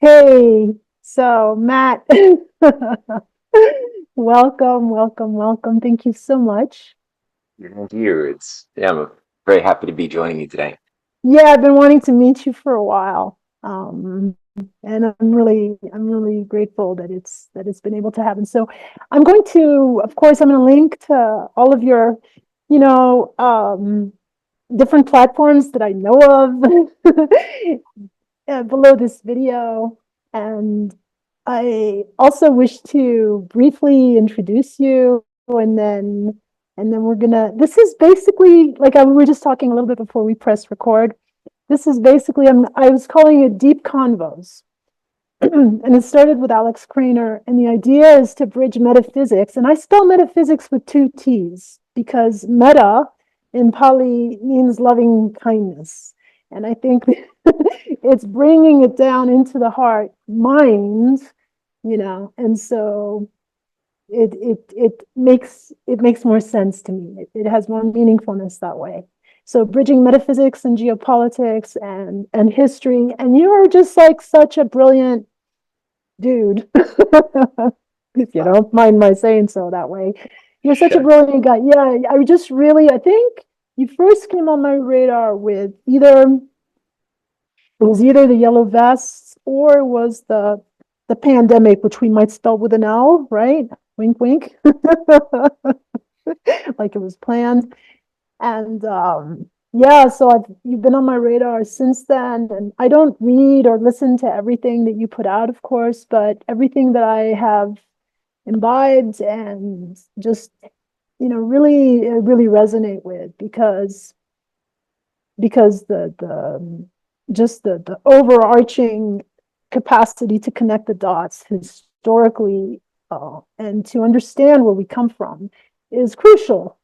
Hey, so Matt, welcome. Thank you so much. Thank you. I'm very happy to be joining you today. Yeah, I've been wanting to meet you for a while. And I'm really grateful that it's been able to happen. So I'm going to, of course, I'm going to link to all of your, you know, different platforms that I know of below this video. And I also wish to briefly introduce you, and then we're gonna. This is basically like we were just talking a little bit before we press record. This is basically I was calling it deep convos, and it started with Alex Craner. And the idea is to bridge metaphysics, and I spell metaphysics with two T's because meta in Pali means loving kindness, and I think it's bringing it down into the heart, mind, and so it makes more sense to me. It has more meaningfulness that way. So bridging metaphysics and geopolitics and history, and you're just like such a brilliant dude, if you don't mind my saying so that way. You're such a Sure. brilliant guy. Yeah, I think you first came on my radar with either the yellow vests or it was the pandemic, which we might spell with an L, right? Wink, wink, like it was planned. And yeah, so you've been on my radar since then, and I don't read or listen to everything that you put out, of course, but everything that I have imbibed and just really resonate with because the just the overarching capacity to connect the dots historically, and to understand where we come from is crucial,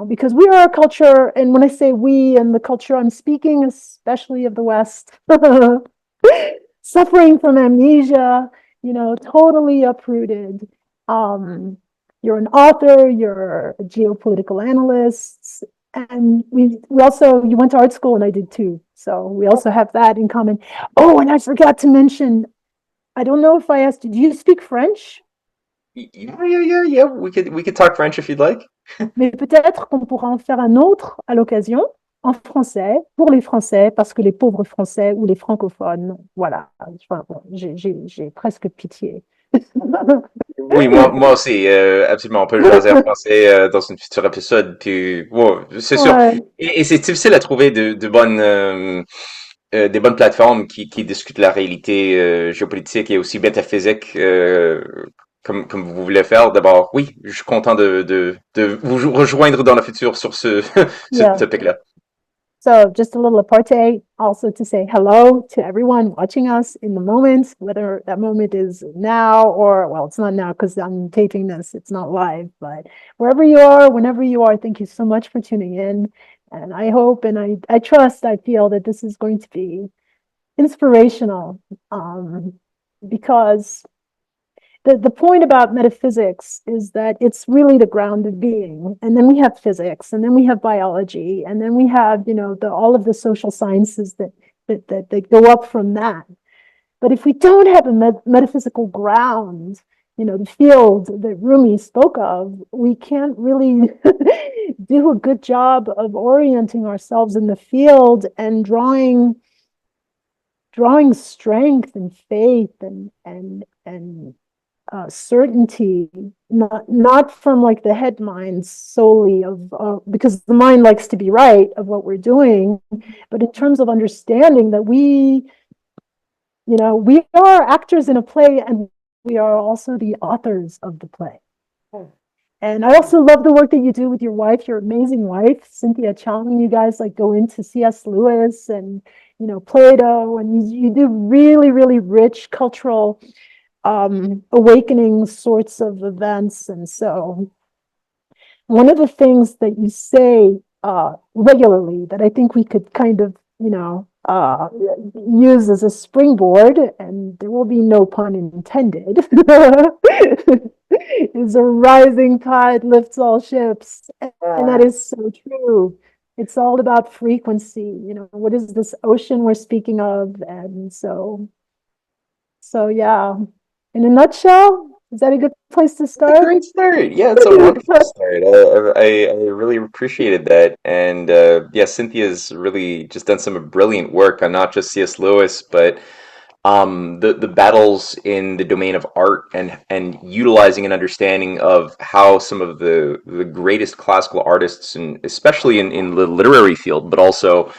because we are a culture. And when I say we and the culture, I'm speaking especially of the West, suffering from amnesia, totally uprooted. Um, you're an author, you're a geopolitical analyst, and we also, you went to art school and I did too. So we also have that in common. Oh, and I forgot to mention, I don't know if I asked you, do you speak French? Yeah. We could talk French if you'd like. Mais peut-être qu'on pourra en faire un autre à l'occasion, en français, pour les Français, parce que les pauvres Français ou les francophones, voilà. Enfin, bon, j'ai presque pitié. Oui, moi aussi, absolument. On peut jaser en français dans une future épisode. Puis, ouais, c'est sûr. Ouais. Et c'est difficile à trouver de bonnes, des bonnes plateformes qui discutent la réalité géopolitique et aussi métaphysique, comme vous voulez faire. D'abord, oui, je suis content de vous rejoindre dans le futur sur ce Yeah. topic-là. So just a little apartheid, also to say hello to everyone watching us in the moment, whether that moment is now or, well, it's not now because I'm taping this, it's not live, but wherever you are, whenever you are, thank you so much for tuning in. And I hope and I trust, I feel that this is going to be inspirational, because the point about metaphysics is that it's really the grounded being. And then we have physics, and then we have biology, and then we have, all of the social sciences that go up from that. But if we don't have a metaphysical ground, the field that Rumi spoke of, we can't really do a good job of orienting ourselves in the field and drawing strength and faith and certainty, not from like the head minds solely of, because the mind likes to be right of what we're doing, but in terms of understanding that we are actors in a play, and we are also the authors of the play. And I also love the work that you do with your wife, your amazing wife, Cynthia Chung. You guys like go into C.S. Lewis and, Plato, and you do really, really rich cultural awakening sorts of events. And so one of the things that you say regularly that I think we could kind of, use as a springboard, and there will be no pun intended, is a rising tide lifts all ships. And that is so true. It's all about frequency. What is this ocean we're speaking of? And so So yeah, in a nutshell, is that a good place to It's a start? great start. Yeah, it's a wonderful start. I really appreciated that. And yeah, Cynthia's really just done some brilliant work on not just C.S. Lewis, but the battles in the domain of art and utilizing an understanding of how some of the greatest classical artists, and especially in the literary field, but also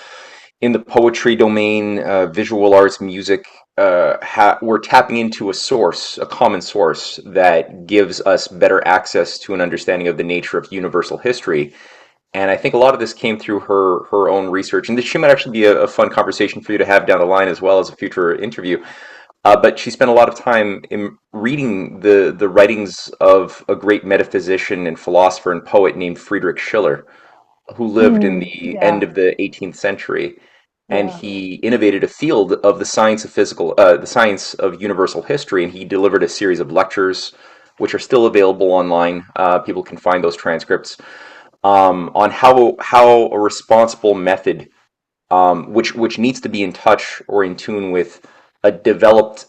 in the poetry domain, visual arts, music, we're tapping into a source, a common source that gives us better access to an understanding of the nature of universal history. And I think a lot of this came through her own research, and this she might actually be a fun conversation for you to have down the line as well as a future interview. But she spent a lot of time in reading the writings of a great metaphysician and philosopher and poet named Friedrich Schiller, who lived in the end Yeah, of the 18th century, and yeah. he innovated a field of the science of universal history, and he delivered a series of lectures, which are still available online. People can find those transcripts on how a responsible method, which needs to be in touch or in tune with a developed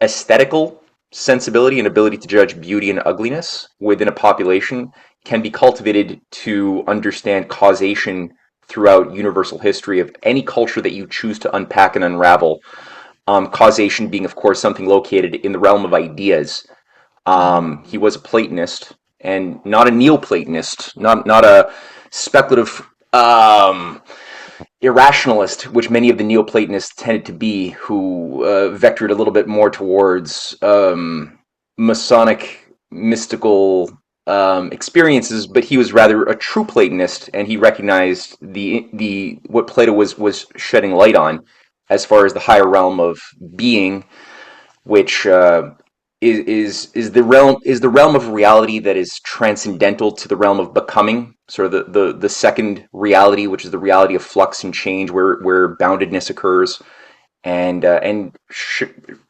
aesthetical sensibility and ability to judge beauty and ugliness within a population, can be cultivated to understand causation throughout universal history of any culture that you choose to unpack and unravel. Causation being, of course, something located in the realm of ideas. He was a Platonist and not a Neoplatonist, not a speculative irrationalist, which many of the Neoplatonists tended to be, who vectored a little bit more towards Masonic, mystical experiences. But he was rather a true Platonist, and he recognized the what Plato was shedding light on, as far as the higher realm of being, which is the realm of reality that is transcendental to the realm of becoming, sort of the second reality, which is the reality of flux and change, where boundedness occurs. And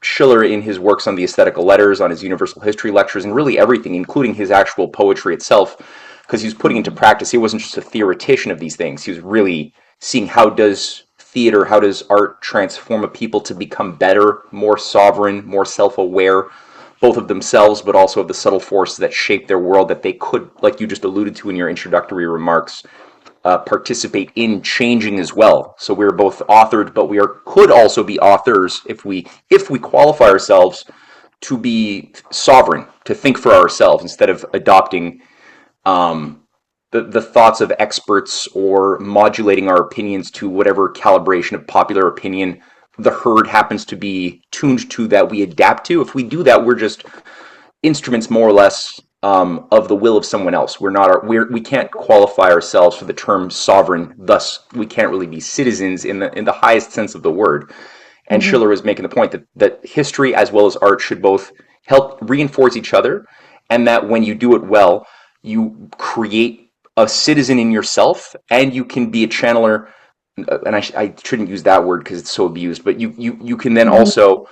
Schiller, in his works on the aesthetical letters, on his universal history lectures, and really everything, including his actual poetry itself, because he was putting into practice. He wasn't just a theoretician of these things. He was really seeing how does theater, how does art transform a people to become better, more sovereign, more self-aware, both of themselves, but also of the subtle forces that shape their world, that they could, like you just alluded to in your introductory remarks, participate in changing as well. So we're both authored, but could also be authors if we qualify ourselves to be sovereign, to think for ourselves instead of adopting the thoughts of experts or modulating our opinions to whatever calibration of popular opinion the herd happens to be tuned to, that we adapt to. If we do that, we're just instruments, more or less, of the will of someone else. We can't qualify ourselves for the term sovereign. Thus, we can't really be citizens in the highest sense of the word. And Mhm. Schiller is making the point that history as well as art should both help reinforce each other, and that when you do it well, you create a citizen in yourself, and you can be a channeler. And I shouldn't use that word because it's so abused, but you can then Mhm. also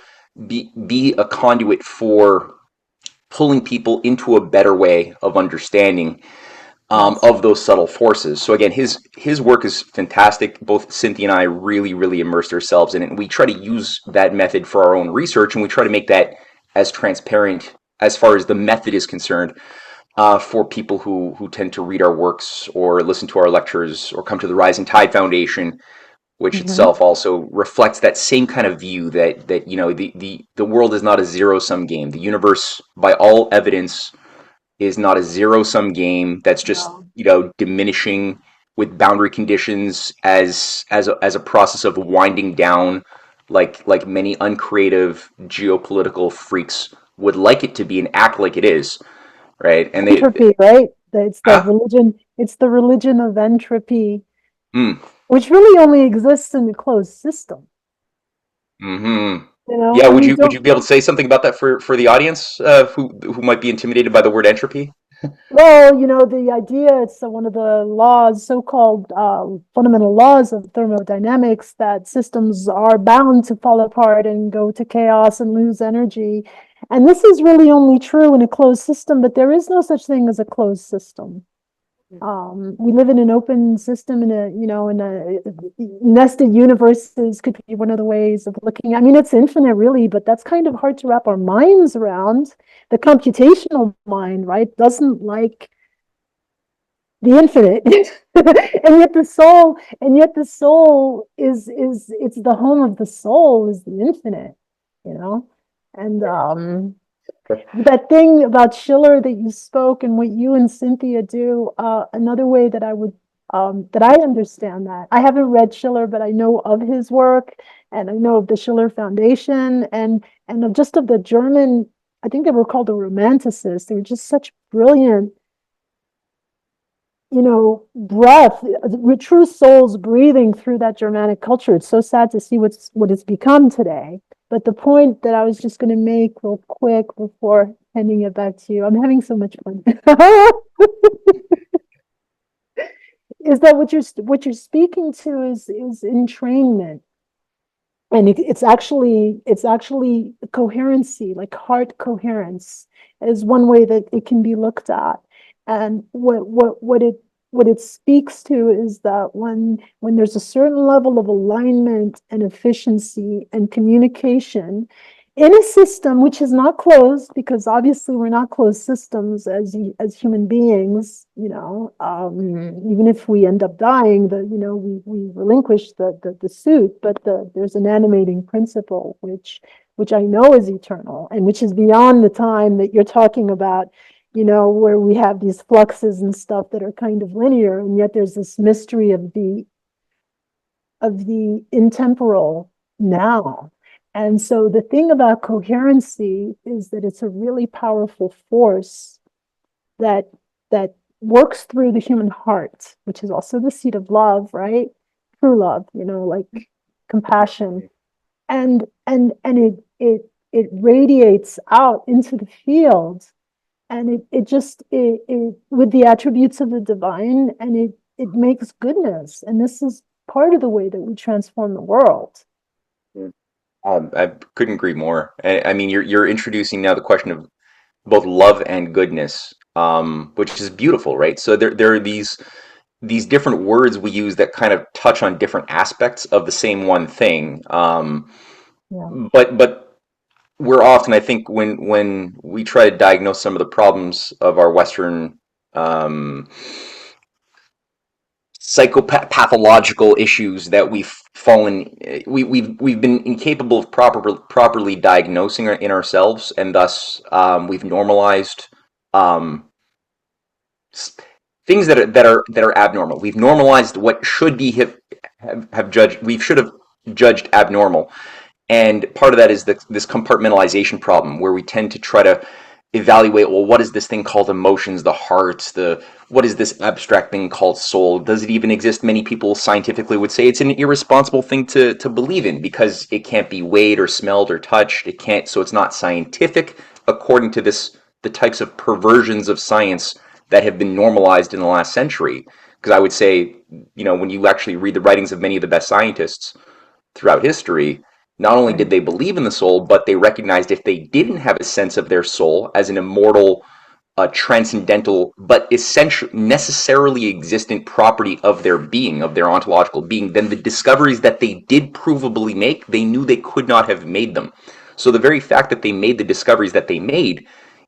be a conduit for pulling people into a better way of understanding Yes. of those subtle forces. So again, his work is fantastic. Both Cynthia and I really immersed ourselves in it, and we try to use that method for our own research, and we try to make that as transparent as far as the method is concerned, for people who tend to read our works or listen to our lectures or come to the Rising Tide Foundation, which Mhm. itself also reflects that same kind of view that the world is not a zero sum game. The universe, by all evidence, is not a zero sum game that's just No. diminishing with boundary conditions as a process of winding down, like many uncreative geopolitical freaks would like it to be and act like it is, right? And they Entropy, right? It's the ah religion. It's the religion of entropy, mm, which really only exists in the closed system. mm-hmm. You know, Yeah, when would you you don't. be able to say something about that for the audience, who might be intimidated by the word entropy? Well, the idea, it's one of the laws, so-called fundamental laws of thermodynamics, that systems are bound to fall apart and go to chaos and lose energy. And this is really only true in a closed system, but there is no such thing as a closed system. We live in an open system, in a, in a nested universes could be one of the ways of looking. I mean, it's infinite, really, but that's kind of hard to wrap our minds around. The computational mind, right, doesn't like the infinite, and yet the soul is it's the home of the soul is the infinite, you know, and that thing about Schiller that you spoke and what you and Cynthia do, another way that I would, that I understand that. I haven't read Schiller, but I know of his work and I know of the Schiller Foundation and of just of the German, I think they were called the Romanticists. They were just such brilliant, breath, true souls breathing through that Germanic culture. It's so sad to see what it's become today. But the point that I was just going to make real quick before handing it back to you, I'm having so much fun, is that what you're speaking to is entrainment, and it's actually coherency, like heart coherence, is one way that it can be looked at. And what it speaks to is that when there's a certain level of alignment and efficiency and communication in a system which is not closed, because obviously we're not closed systems as human beings, even if we end up dying, we relinquish the suit, but there's an animating principle which I know is eternal and which is beyond the time that you're talking about, where we have these fluxes and stuff that are kind of linear, and yet there's this mystery of the intemporal now. And so the thing about coherency is that it's a really powerful force that works through the human heart, which is also the seat of love, right? True love, like compassion, and it radiates out into the field, and it with the attributes of the divine, and it makes goodness, and this is part of the way that we transform the world. I couldn't agree more. I mean, you're introducing now the question of both love and goodness, which is beautiful, right? So there are these different words we use that kind of touch on different aspects of the same one thing. Yeah. But we're often, I think, when we try to diagnose some of the problems of our Western psychopathological issues that we've been incapable of properly diagnosing in ourselves, and thus we've normalized um, things that are abnormal. We've normalized what should be have judged. We should have judged abnormal, and part of that is this compartmentalization problem, where we tend to try to evaluate, well, what is this thing called emotions, the heart, what is this abstract thing called soul? Does it even exist? Many people scientifically would say it's an irresponsible thing to believe in, because it can't be weighed or smelled or touched. It can't, so it's not scientific according to the types of perversions of science that have been normalized in the last century. Because I would say, when you actually read the writings of many of the best scientists throughout history, not only did they believe in the soul, but they recognized if they didn't have a sense of their soul as an immortal, transcendental, but essentially necessarily existent property of their being, of their ontological being, then the discoveries that they did provably make, they knew they could not have made them. So the very fact that they made the discoveries that they made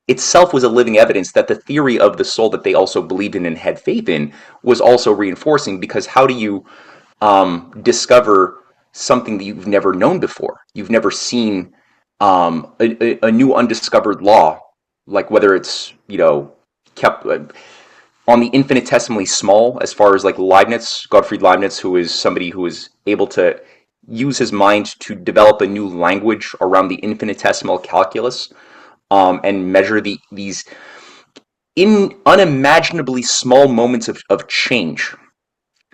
itself was a living evidence that the theory of the soul that they also believed in and had faith in was also reinforcing. Because how do you discover something that you've never known before? You've never seen a new undiscovered law, like whether it's kept on the infinitesimally small, as far as like Gottfried Leibniz, who is somebody who is able to use his mind to develop a new language around the infinitesimal calculus, and measure these unimaginably small moments of change,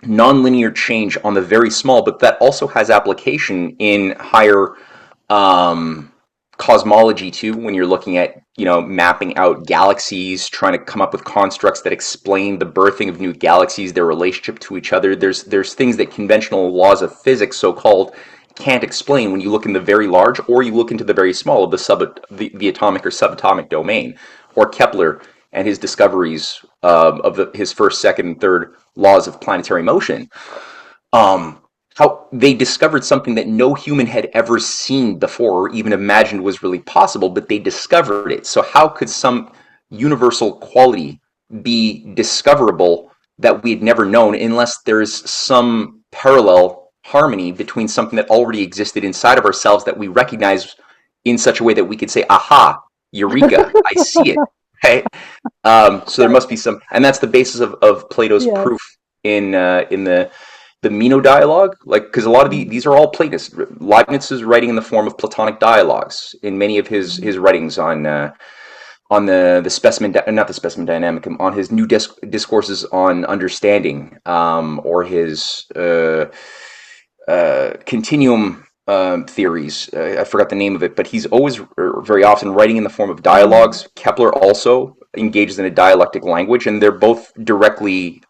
nonlinear change on the very small, but that also has application in higher cosmology too, when you're looking at mapping out galaxies, trying to come up with constructs that explain the birthing of new galaxies, their relationship to each other. There's things that conventional laws of physics, so-called, can't explain when you look in the very large, or you look into the very small of the atomic or subatomic domain. Or Kepler, and his discoveries of his first, second, and third laws of planetary motion, how they discovered something that no human had ever seen before or even imagined was really possible, but they discovered it. So how could some universal quality be discoverable that we had never known unless there's some parallel harmony between something that already existed inside of ourselves that we recognize in such a way that we could say, aha, eureka, I see it, right? So there must be some, and that's the basis of Plato's Yes. proof in the Meno dialogue, like, because a lot of these are all Platonists. Leibniz is writing in the form of Platonic dialogues in many of his writings on the specimen, not the specimen dynamic, on his new discourses on understanding, or his continuum theories. I forgot the name of it, but he's always very often writing in the form of dialogues. Kepler also engages in a dialectic language, and they're both directly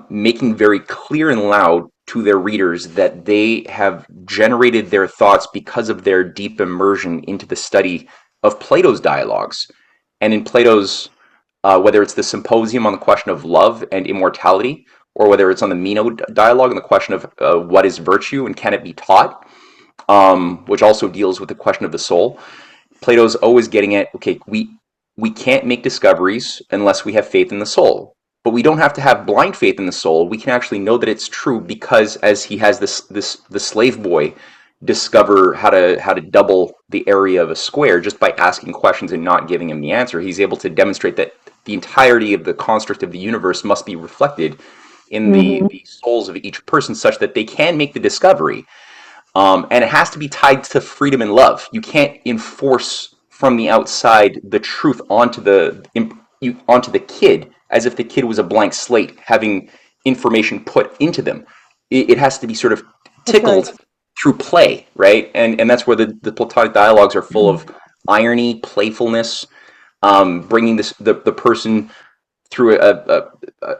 making very clear and loud to their readers that they have generated their thoughts because of their deep immersion into the study of Plato's dialogues. And in Plato's, whether it's the symposium on the question of love and immortality, or whether it's on the Meno dialogue on the question of what is virtue and can it be taught, which also deals with the question of the soul, Plato's always getting at, okay, we can't make discoveries unless we have faith in the soul. But we don't have to have blind faith in the soul. We can actually know that it's true because, as he has the slave boy discover how to double the area of a square just by asking questions and not giving him the answer, he's able to demonstrate that the entirety of the construct of the universe must be reflected in the souls of each person such that they can make the discovery. And it has to be tied to freedom and love. You can't enforce from the outside the truth onto the kid as if the kid was a blank slate having information put into them. It has to be sort of tickled through play, right? And that's where the Platonic dialogues are full of irony, playfulness, bringing the person through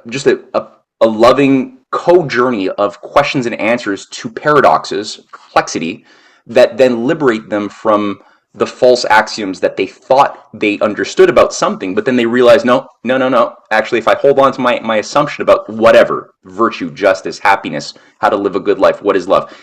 just a loving co-journey of questions and answers to paradoxes, complexity, that then liberate them from the false axioms that they thought they understood about something, but then they realize, no. Actually, if I hold on to my assumption about whatever, virtue, justice, happiness, how to live a good life, what is love,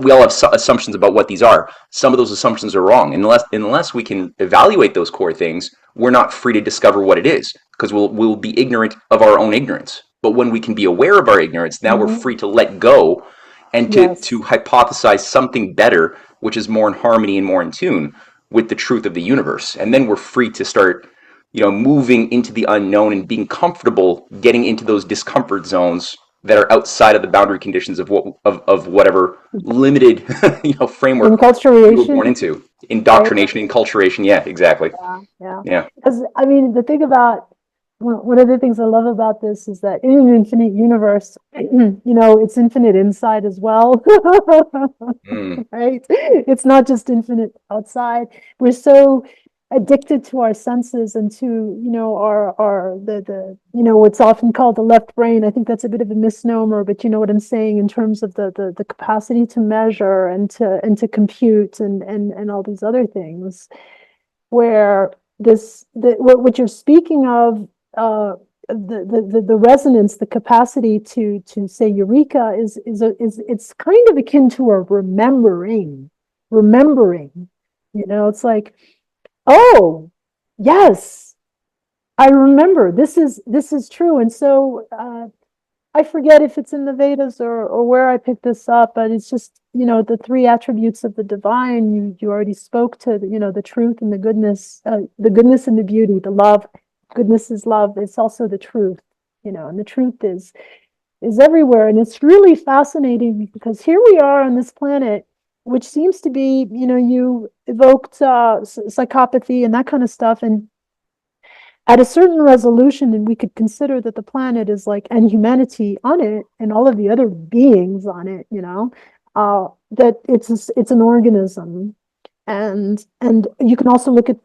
we all have assumptions about what these are. Some of those assumptions are wrong. Unless we can evaluate those core things, we're not free to discover what it is, because we'll be ignorant of our own ignorance. But when we can be aware of our ignorance, now we're free to let go and to hypothesize something better, which is more in harmony and more in tune with the truth of the universe. And then we're free to start, moving into the unknown and being comfortable getting into those discomfort zones that are outside of the boundary conditions of whatever limited framework we were born into. Indoctrination, enculturation. Yeah, exactly. Yeah. Because I mean, the thing about one of the things I love about this is that in an infinite universe, it's infinite inside as well. Right? It's not just infinite outside. We're so addicted to our senses and to what's often called the left brain. I think that's a bit of a misnomer, but you know what I'm saying in terms of the capacity to measure and to compute and all these other things, where what you're speaking of, the resonance, the capacity to say eureka is it's kind of akin to a remembering. It's like, oh yes, I remember this is true. And so I forget if it's in the Vedas or where I picked this up, but it's just, the three attributes of the divine. You already spoke to, the truth and the goodness and the beauty, the love. Goodness is love. It's also the truth, and the truth is everywhere. And it's really fascinating because here we are on this planet, which seems to be, you evoked psychopathy and that kind of stuff. And at a certain resolution, and we could consider that the planet is like, and humanity on it, and all of the other beings on it, that it's an organism, and you can also look at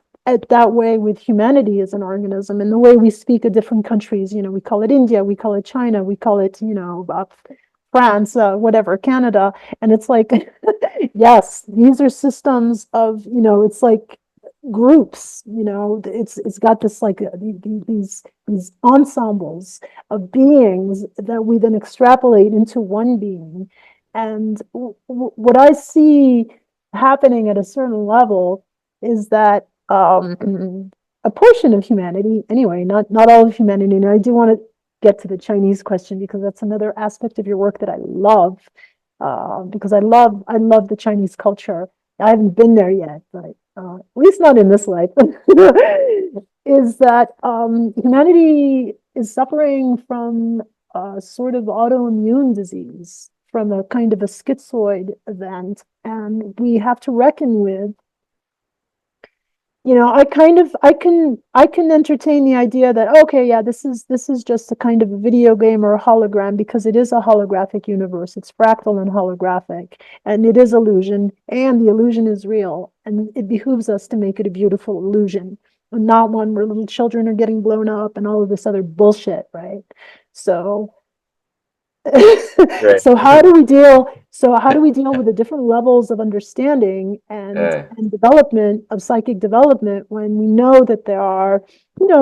that way with humanity as an organism, and the way we speak of different countries. We call it India, we call it China, we call it France, whatever, Canada, and it's like, yes, these are systems of, it's like groups, it's got this like these ensembles of beings that we then extrapolate into one being. And what I see happening at a certain level is that a portion of humanity, anyway, not all of humanity, and I do want to get to the Chinese question because that's another aspect of your work that I love, because I love the Chinese culture. I haven't been there yet, but at least not in this life, is that humanity is suffering from a sort of autoimmune disease, from a kind of a schizoid event, and we have to reckon with, I can entertain the idea that, okay, yeah, this is just a kind of a video game or a hologram, because it is a holographic universe. It's fractal and holographic, and it is illusion, and the illusion is real, and it behooves us to make it a beautiful illusion, and not one where little children are getting blown up and all of this other bullshit, right? So Right. so how do we deal with the different levels of understanding and Yeah, development of psychic development when we know that there are,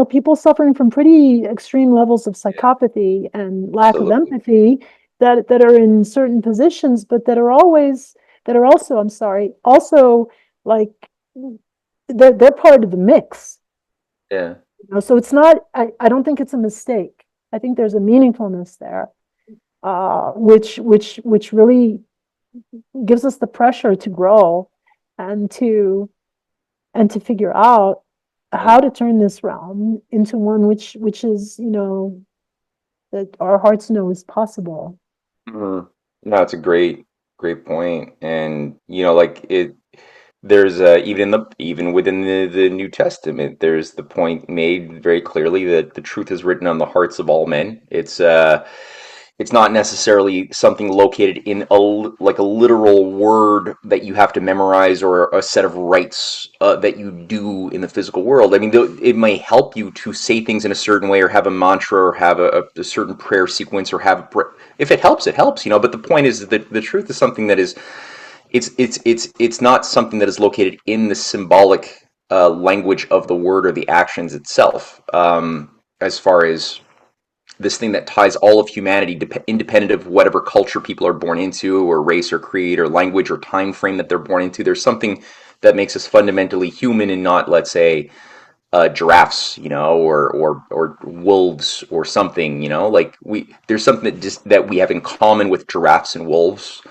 people suffering from pretty extreme levels of psychopathy and lack of absolutely. empathy, that are in certain positions, but that are also, I'm sorry, also, like, they're part of the mix. Yeah. So it's not, I don't think it's a mistake. I think there's a meaningfulness there, which really gives us the pressure to grow and to figure out Yeah. how to turn this realm into one which is, that our hearts know is possible. Mhm. No, it's a great point. And like there's even within the New Testament, there's the point made very clearly that the truth is written on the hearts of all men. It's not necessarily something located in like a literal word that you have to memorize, or a set of rites that you do in the physical world. I mean, it may help you to say things in a certain way, or have a mantra, or have a certain prayer sequence, or if it helps, it helps. But the point is that the truth is something that is, it's not something that is located in the symbolic language of the word or the actions itself. As far as this thing that ties all of humanity, independent of whatever culture people are born into, or race, or creed, or language, or time frame that they're born into. There's something that makes us fundamentally human, and not, let's say, giraffes, or wolves, or something. Like, there's something that we have in common with giraffes and wolves,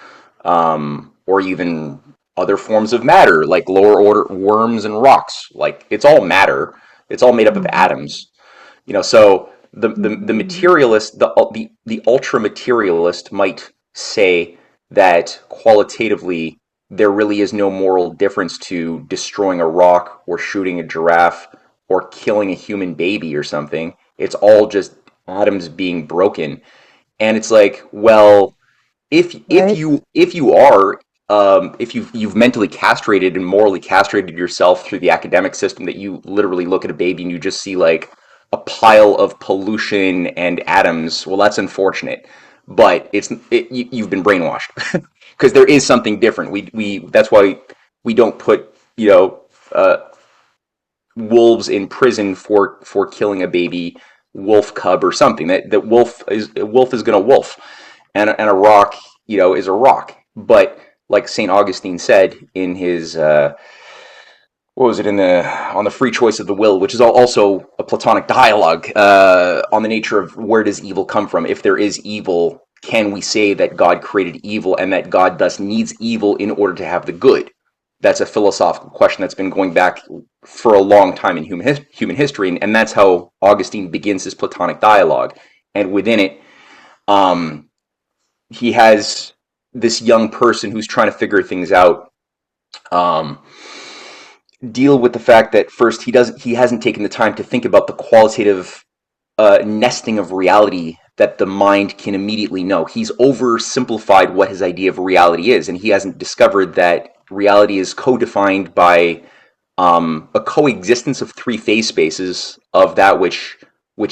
or even other forms of matter, like lower order worms and rocks. Like, it's all matter. It's all made up of Mhm. atoms. So the Mhm. materialist, the ultra materialist might say that qualitatively there really is no moral difference to destroying a rock, or shooting a giraffe, or killing a human baby or something. It's all just atoms being broken. And it's like, well, Right. if you've mentally castrated and morally castrated yourself through the academic system, that you literally look at a baby and you just see like a pile of pollution and atoms, well, that's unfortunate, but you've been brainwashed. Because there is something different. We That's why we don't put wolves in prison for killing a baby wolf cub or something. That wolf is going to wolf, and a rock, is a rock. But like Saint Augustine said in his what was it, in the on the free choice of the will, which is also a Platonic dialogue on the nature of where does evil come from. If there is evil, can we say that God created evil, and that God thus needs evil in order to have the good? That's a philosophical question that's been going back for a long time in human history, and that's how Augustine begins his Platonic dialogue. And within it, um, he has this young person who's trying to figure things out, um, deal with the fact that first, he hasn't taken the time to think about the qualitative nesting of reality that the mind can immediately know. He's oversimplified what his idea of reality is, and he hasn't discovered that reality is co-defined by a coexistence of three phase spaces of that which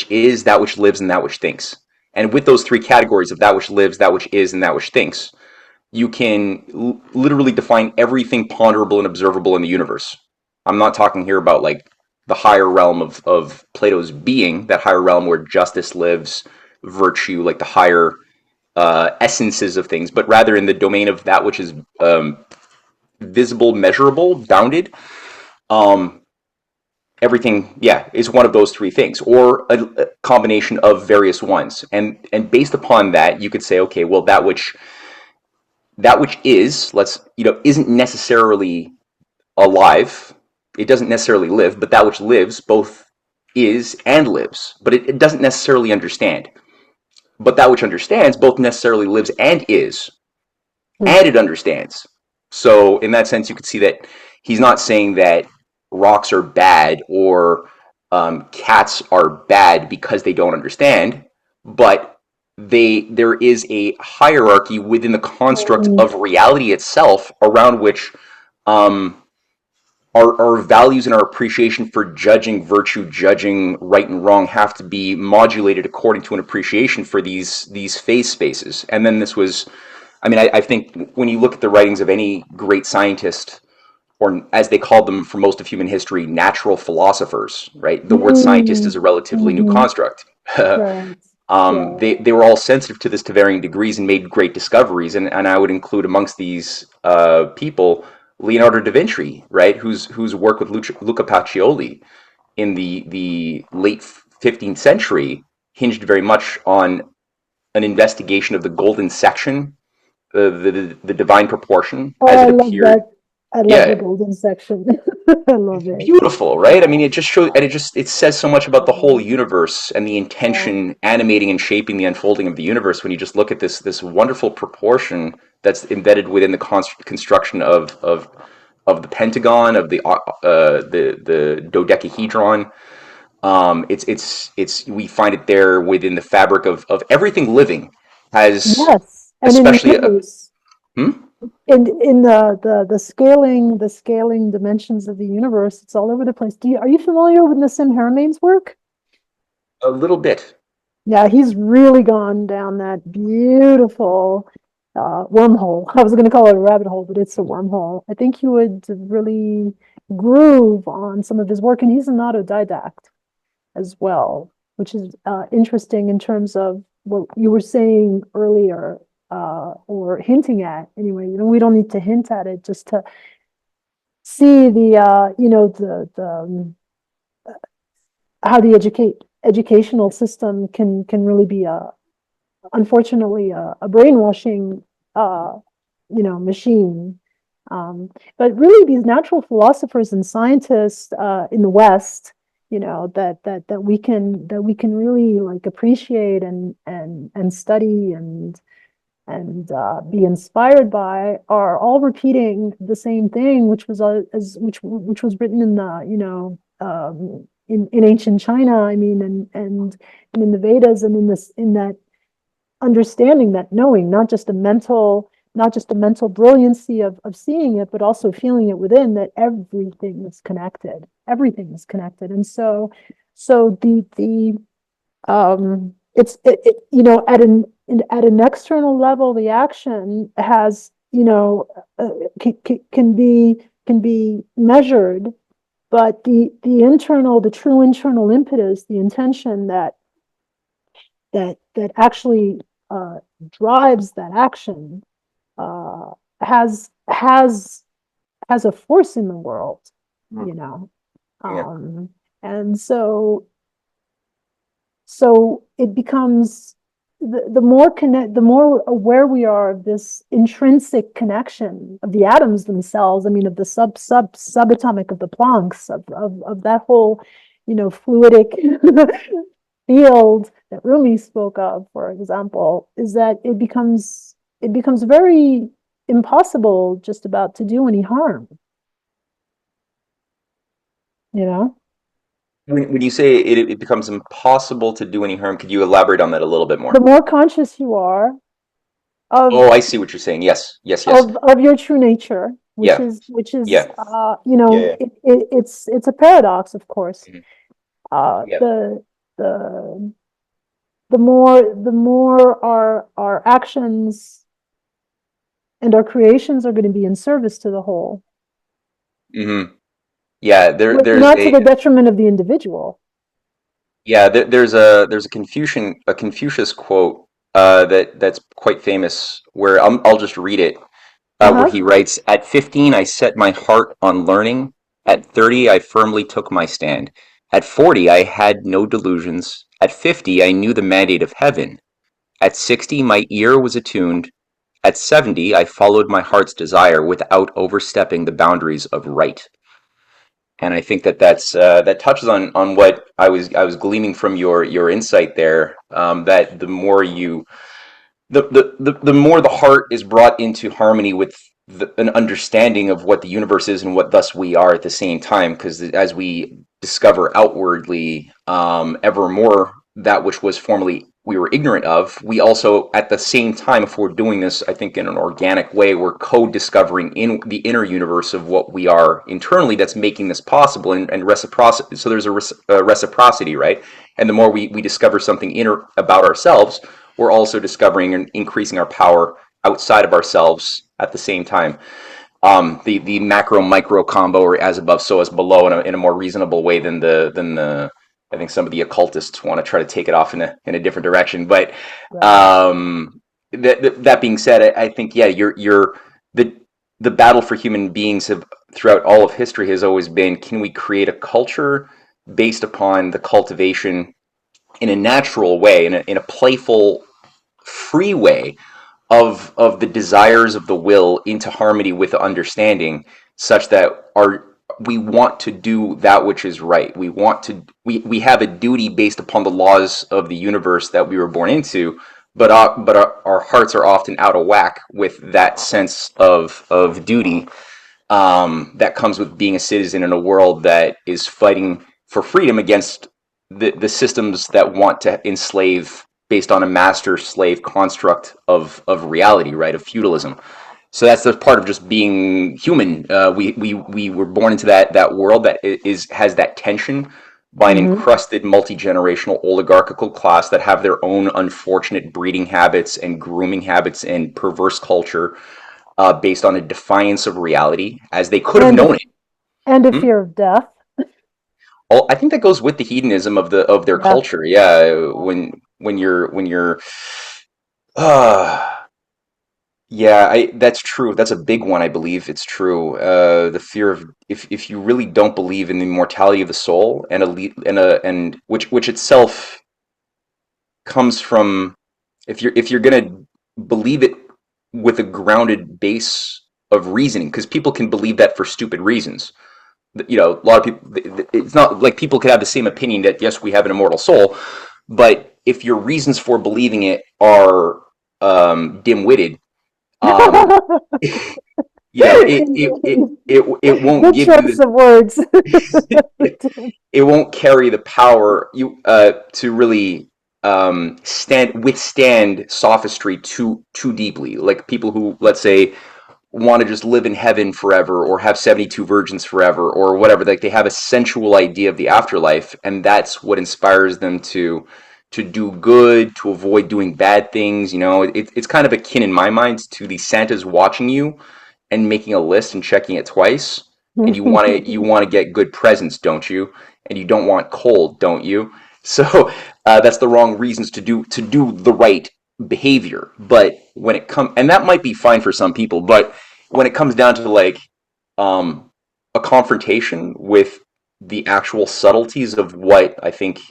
is, that which lives, and that which thinks. And with those three categories of that which lives, that which is, and that which thinks, you can literally define everything ponderable and observable in the universe. I'm not talking here about like the higher realm of Plato's being, that higher realm where justice lives, virtue, like the higher essences of things, but rather in the domain of that which is visible, measurable, bounded. Um, Everything, yeah, is one of those three things, or a combination of various ones. And based upon that, you could say, okay, well, that which is, let's, isn't necessarily alive. It doesn't necessarily live, but that which lives both is and lives, but it doesn't necessarily understand. But that which understands both necessarily lives and is, and it understands. So in that sense, you could see that he's not saying that rocks are bad or cats are bad because they don't understand, but there is a hierarchy within the construct of reality itself around which um, our values and our appreciation for judging virtue, judging right and wrong, have to be modulated according to an appreciation for these phase spaces. And then this was, I mean, I think when you look at the writings of any great scientist, or as they called them for most of human history, natural philosophers, right? The word scientist is a relatively new construct. Right. They were all sensitive to this to varying degrees and made great discoveries. And I would include amongst these people Leonardo da Vinci, right? Whose work with Luca Pacioli in the late 15th century hinged very much on an investigation of the golden section, the divine proportion Oh, as I it love appeared. that. I love the Yeah, golden section. I love it. beautiful, right? I mean, it just shows, and Yeah. it says so much about the whole Yeah. universe and the Yeah. intention animating and shaping the unfolding of the universe. When you just look at this wonderful proportion that's embedded within the construction of the pentagon, of the dodecahedron. It's we find it there within the fabric of everything living has, Yes, and in the especially universe, hmm? in the scaling dimensions of the universe, it's all over the place. Are you familiar with Nassim Haramein's work? A little bit. Yeah, he's really gone down that beautiful wormhole. I was going to call it a rabbit hole, but it's a wormhole. I think you would really groove on some of his work, and he's an autodidact as well, which is interesting in terms of what you were saying earlier, or hinting at. Anyway, we don't need to hint at it, just to see the how the educational system can really be unfortunately a brainwashing machine. But really, these natural philosophers and scientists in the West, that we can really like appreciate and study and be inspired by, are all repeating the same thing, which was which was written in the in ancient China. I mean, and in the Vedas, and in that understanding, that knowing, not just a mental brilliancy of seeing it, but also feeling it within, that everything is connected. Everything is connected. And so the it's at an external level, the action has, can be measured, but the true internal impetus, the intention that actually drives that action, uh, has a force in the world, you know. Yeah. And so it becomes, the more aware we are of this intrinsic connection of the atoms themselves. I mean, of the subatomic of the Plancks, of that whole, fluidic field that Rumi spoke of, for example, is that it becomes very impossible just about to do any harm, you know? When you say it becomes impossible to do any harm, could you elaborate on that a little bit The more? more conscious you are of Oh, I see what you're saying. Yes, yes, yes. of your true nature, which Yeah, is which is yeah, yeah, yeah. it's a paradox, of course. Mhm. Uh, Yeah. the the the more our actions and our creations are going to be in service to the whole, Hmm. Yeah, but there's not to a the detriment of the individual. there's a Confucius quote that's quite famous where I'll just read it, where Uh-huh. he writes, "At 15, I set my heart on learning. At 30, I firmly took my stand. At 40, I had no delusions. At 50, I knew the mandate of heaven. At 60, my ear was attuned. At 70, I followed my heart's desire without overstepping the boundaries of right." And I think that touches on what I was gleaming from your insight there. That the more you the more the heart is brought into harmony with an understanding of what the universe is and what thus we are at the same time, because as we discover outwardly, ever more that which was formerly we were ignorant of, we also at the same time, if we're doing this, I think in an organic way, we're co-discovering in the inner universe of what we are internally that's making this possible, and reciprocity. So there's a reciprocity, right? And the more we discover something inner about ourselves, we're also discovering and increasing our power outside of ourselves at the same time. The macro micro combo, or as above so as below, in a more reasonable way than the I think some of the occultists want to try to take it off in a different direction. But Right. that being said, I think, yeah, you're the the battle for human beings have throughout all of history has always been, can we create a culture based upon the cultivation in a natural way, in a playful, free way of the desires of the will into harmony with the understanding, such that our we want to do that which is right. We have a duty based upon the laws of the universe that we were born into, but our hearts are often out of whack with that sense of duty, that comes with being a citizen in a world that is fighting for freedom against the systems that want to enslave based on a master slave construct of reality, right? Of feudalism. So that's the part of just being human. We were born into that world that has that tension by an Mm-hmm. encrusted multi-generational oligarchical class that have their own unfortunate breeding habits and grooming habits and perverse culture, based on a defiance of reality, as they could have And known a, it. and a Hmm? fear of death. I think that goes with the hedonism of their Yeah. culture. Yeah, when you're, uh, yeah, that's true. That's a big one. I believe it's true. The fear of, if you really don't believe in the immortality of the soul, and and which itself comes from, if you're gonna believe it with a grounded base of reasoning, because people can believe that for stupid reasons. A lot of people, it's not like people could have the same opinion that yes, we have an immortal soul, but if your reasons for believing it are, dim-witted, um, it won't Good give you choice of words. it won't carry the power to really, stand withstand sophistry too deeply. Like people who, let's say, want to just live in heaven forever, or have 72 virgins forever, or whatever. Like they have a sensual idea of the afterlife, and that's what inspires them to do good, to avoid doing bad things. It's kind of akin in my mind to the Santa's watching you and making a list and checking it twice. And you want to get good presents, don't you? And you don't want cold, don't you? So, that's the wrong reasons to do the right behavior. But when it comes, and that might be fine for some people, but when it comes down to, like, um, a confrontation with the actual subtleties of what I think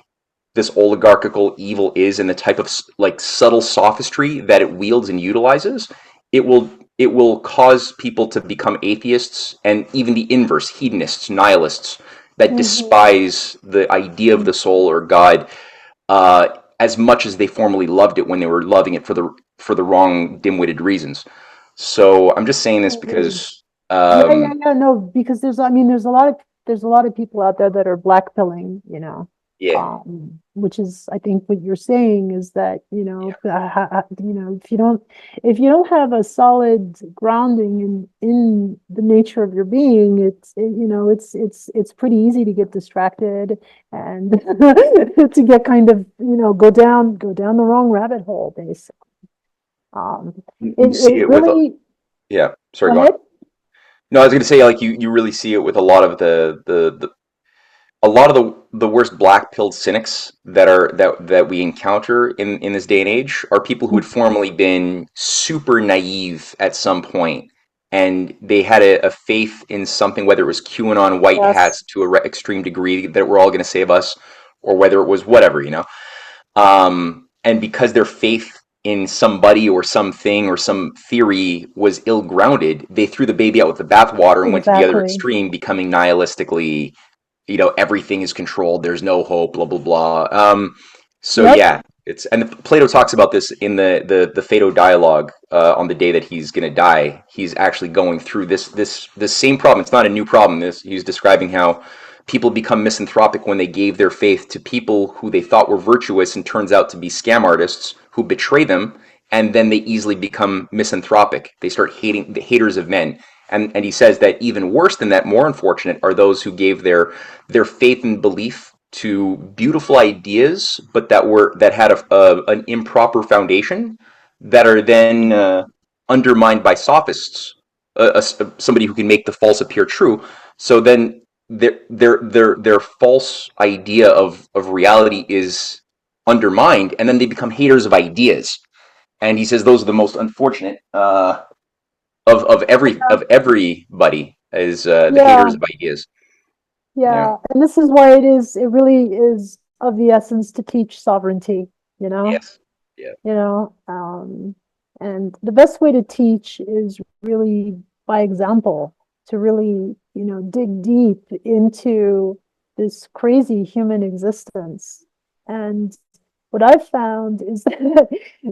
this oligarchical evil is, and the type of like subtle sophistry that it wields and utilizes, it will cause people to become atheists, and even the inverse, hedonists, nihilists, that Mhm. despise the idea of the soul or God, as much as they formerly loved it when they were loving it for the wrong, dim-witted reasons. So I'm just saying this Absolutely. because, Yeah, yeah, yeah. No, because I mean, there's a lot of people out there that are blackpilling, yeah, which is, I think, what you're saying is that, if you don't have a solid grounding in the nature of your being, it's pretty easy to get distracted and to get kind of, go down the wrong rabbit hole, basically. Um, you it see it with, really, yeah. Sorry, go go on. ahead. No, I was going to say, like, you really see it with a lot of the a lot of the worst black pilled cynics that we encounter in this day and age are people who had formerly been super naive at some point, and they had a faith in something, whether it was QAnon white Yes, hats to a extreme degree that we're all going to save us, or whether it was whatever, and because their faith in somebody or something or some theory was ill grounded, they threw the baby out with the bathwater and went to the other exactly. extreme, becoming nihilistically, everything is controlled, there's no hope, blah blah blah. So Yep, yeah, and Plato talks about this in the Phaedo dialogue, on the day that he's going to die. He's actually going through this same problem. It's not a new problem. He's describing how people become misanthropic when they gave their faith to people who they thought were virtuous and turns out to be scam artists who betray them, and then they easily become misanthropic. They start hating the haters of men. And he says that even worse than that, more unfortunate, are those who gave their faith and belief to beautiful ideas, but that had an improper foundation, that are then undermined by sophists, somebody who can make the false appear true. So then their false idea of reality is undermined, and then they become haters of ideas. And he says those are the most unfortunate, of everybody, is the yeah, haters of ideas. Yeah. yeah. And this is why it really is of the essence to teach sovereignty, you know? Yes. Yeah. you know and the best way to teach is really by example, to really dig deep into this crazy human existence. And what I've found is that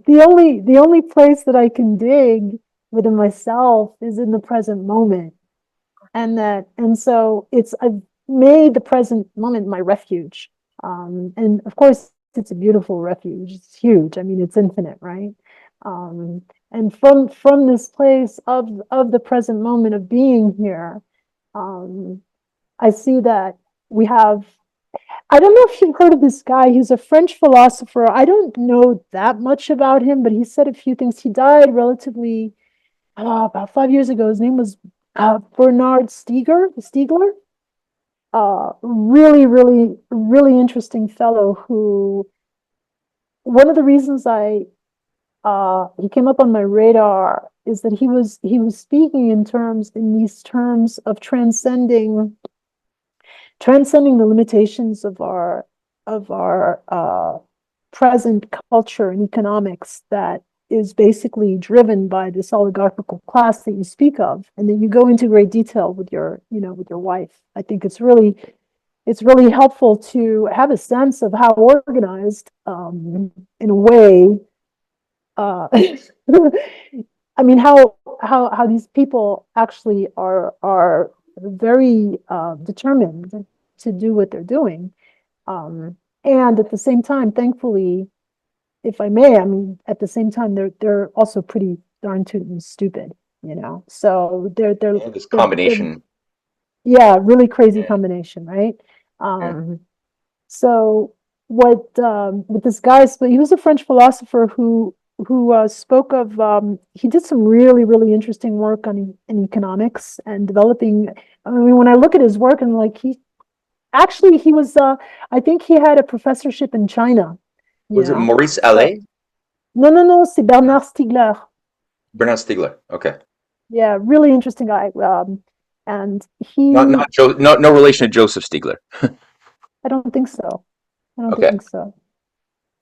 the only place that I can dig within myself is in the present moment. And so I've made the present moment my refuge. And of course, it's a beautiful refuge. It's huge. I mean, it's infinite, right? And from this place of the present moment of being here, um, I see that we have. I don't know if you've heard of this guy. He's a French philosopher. I don't know that much about him, but he said a few things. He died relatively about 5 years ago. His name was Bernard Stiegler. Really, really, really interesting fellow who, one of the reasons he came up on my radar is that he was speaking in these terms of transcending the limitations of our present culture and economics that is basically driven by this oligarchical class that you speak of, and then you go into great detail with your wife. I think it's really helpful to have a sense of how organized, in a way, uh, I mean, how these people actually are very determined to do what they're doing, and at the same time, thankfully, if I may, I mean, at the same time, they're also pretty darn tootin' stupid, So Yeah, this they're combination. yeah, really crazy Yeah. combination, right? Yeah. Um, so what this guy, but he was a French philosopher who spoke of, he did some really, really interesting work in economics and developing. I mean, when I look at his work, and like he was, I think he had a professorship in China, Was it Maurice so Allais? no, no, no, c'est Bernard Stiegler. Bernard Stiegler. Okay. Yeah, really interesting guy. And Not Joe. No relation to Joseph Stiegler. I don't think so. I don't Okay. think so.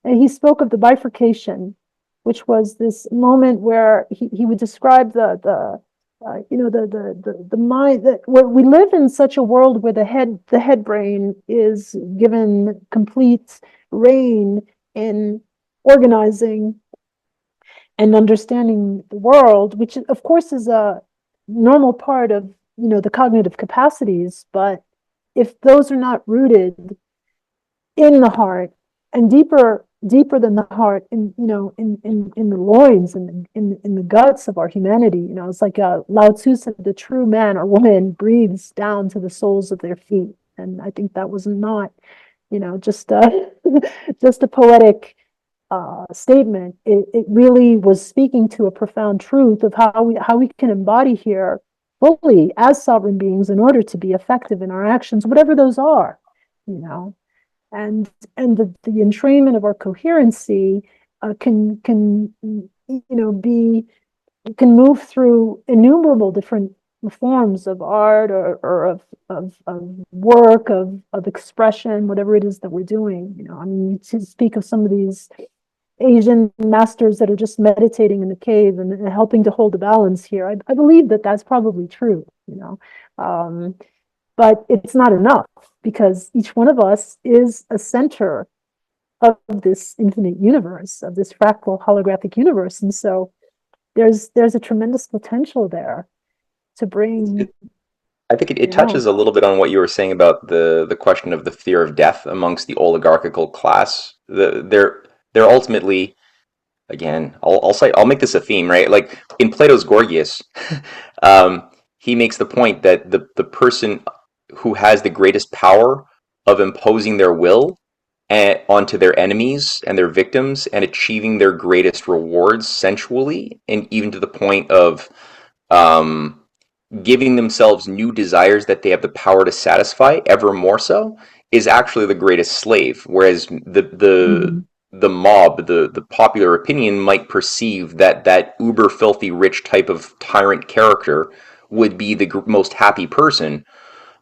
And he spoke of the bifurcation, which was this moment where he would describe the mind, that where we live in such a world where the head brain is given complete reign in organizing and understanding the world, which of course is a normal part of the cognitive capacities. But if those are not rooted in the heart, and deeper than the heart, in the loins and in the guts of our humanity, it's like Lao Tzu said, the true man or woman breathes down to the soles of their feet. And I think that was not just just a poetic statement. It really was speaking to a profound truth of how we can embody here fully as sovereign beings in order to be effective in our actions, whatever those are, you know. And the entrainment of our coherency can be can move through innumerable different forms of art or of work of expression, whatever it is that we're doing. I mean, to speak of some of these Asian masters that are just meditating in the cave and helping to hold the balance here. I believe that that's probably true, but it's not enough, because each one of us is a center of this infinite universe, of this fractal holographic universe. And so there's a tremendous potential there to bring, I think it touches a little bit on what you were saying about the question of the fear of death amongst the oligarchical class. They're ultimately, again, I'll make this a theme, right? Like in Plato's Gorgias, he makes the point that the person who has the greatest power of imposing their will onto their enemies and their victims and achieving their greatest rewards sensually, and even to the point of um, giving themselves new desires that they have the power to satisfy ever more so, is actually the greatest slave. Whereas the mob, the popular opinion might perceive that uber filthy rich type of tyrant character would be the most happy person,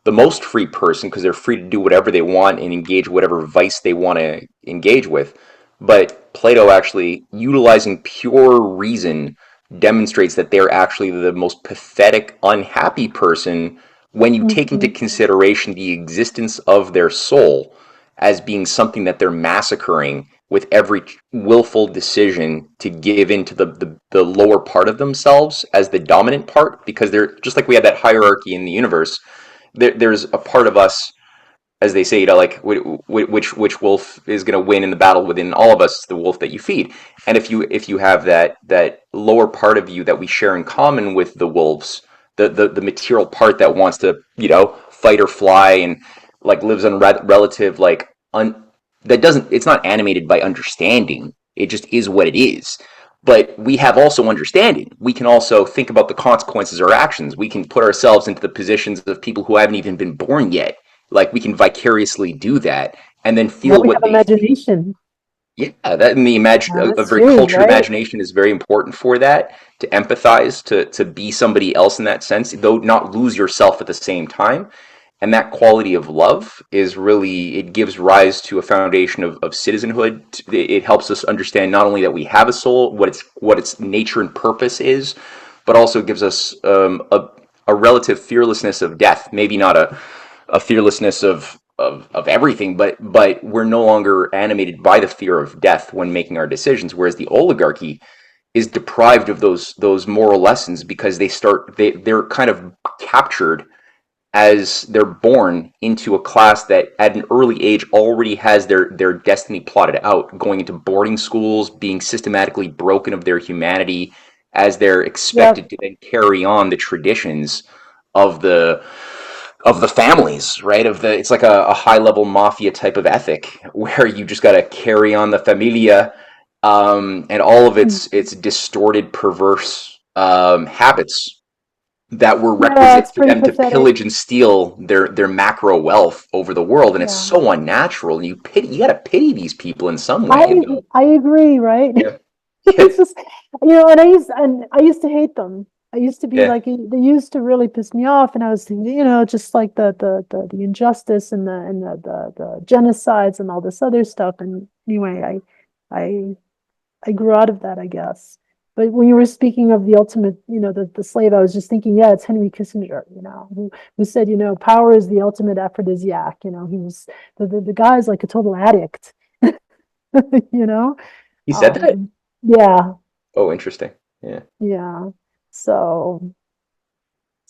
the most free person, because they're free to do whatever they want and engage whatever vice they want to engage with. But Plato, actually utilizing pure reason, demonstrates that they're actually the most pathetic, unhappy person when you take into consideration the existence of their soul as being something that they're massacring with every willful decision to give into the lower part of themselves as the dominant part, because they're just like we have that hierarchy in the universe. There's a part of us, as they say, like which wolf is going to win in the battle within all of us, the wolf that you feed. And if you have that lower part of you that we share in common with the wolves, the material part that wants to fight or fly and like lives on relative that doesn't, it's not animated by understanding, it just is what it is. But we have also understanding. We can also think about the consequences of our actions. We can put ourselves into the positions of people who haven't even been born yet. Like we can vicariously do that and then well, feel we what have they feel. imagination. Yeah, that and the a That's very true, cultured right? imagination is very important for that, to empathize, to be somebody else in that sense, though not lose yourself at the same time. And that quality of love is really, it gives rise to a foundation of citizenhood. It helps us understand not only that we have a soul, what its nature and purpose is, but also gives us a relative fearlessness of death. Maybe not a fearlessness of everything, but we're no longer animated by the fear of death when making our decisions. Whereas the oligarchy is deprived of those moral lessons, because they're kind of captured as they're born into a class that at an early age already has their destiny plotted out, going into boarding schools, being systematically broken of their humanity as they're Yeah. expected to then carry on the traditions of the families, right? It's like a high level mafia type of ethic where you just got to carry on the familia, and all of its distorted, perverse habits that were Yeah, requisite it's for pretty them to pathetic. pillage and steal their macro wealth over the world. And it's Yeah. so unnatural. And you got to pity these people in some I way, though. I agree, right? Yeah, yeah, It's just, and I used to hate them. I used to be yeah. like, they used to really piss me off, and I was thinking, just like the injustice and the genocides and all this other stuff. And anyway, I I grew out of that, I guess. But when you were speaking of the ultimate, the slave, I was just thinking, yeah, it's Henry Kissinger, who said, power is the ultimate aphrodisiac. He was the guy's like a total addict, you know. He said that? Um, yeah, Oh, interesting. Yeah. yeah. So,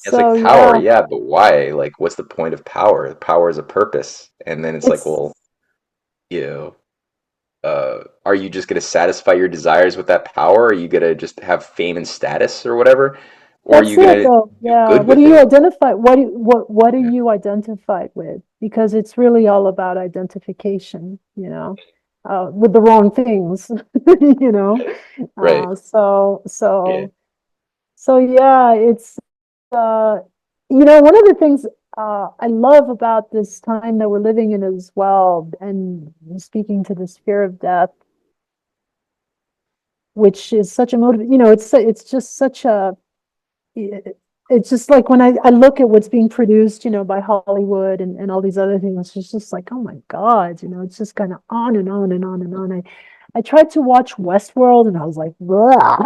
It's like power, yeah, yeah, but why? Like, what's the point of power? Power is a purpose. And then it's like, it's well, you know, are you just going to satisfy your desires with that power? Are you going to just have fame and status or whatever? Or are that's you it going to though. do Yeah. good What do with you it? identify? What are Yeah. you identified with? Because it's really all about identification, with the wrong things, you know. Right. So Yeah. so so yeah, it's one of the things I love about this time that we're living in as well, and speaking to this fear of death, which is such a motive, it's just such a, it's just like when I look at what's being produced, by Hollywood and all these other things, it's just like, oh my God, it's just kind of on and on and on and on. I tried to watch Westworld and I was like, blah.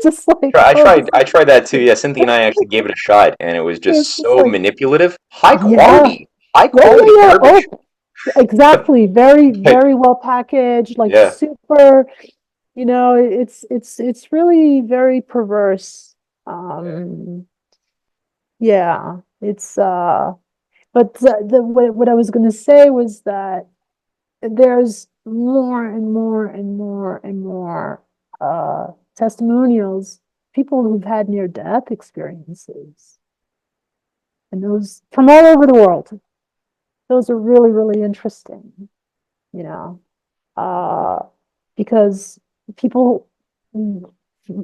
Just like, I oh, tried. I tried that too. Yeah, Cynthia and I actually gave it a shot, and it was it's just just so like, manipulative. yeah, High yeah, quality yeah, yeah. garbage. Oh, exactly. Very, But very well packaged, like yeah, super, it's really very perverse. Yeah, but what I was going to say was that there's more and more and more and more testimonials, people who've had near death experiences, and those from all over the world. Those are really, really interesting, you know, uh, because people,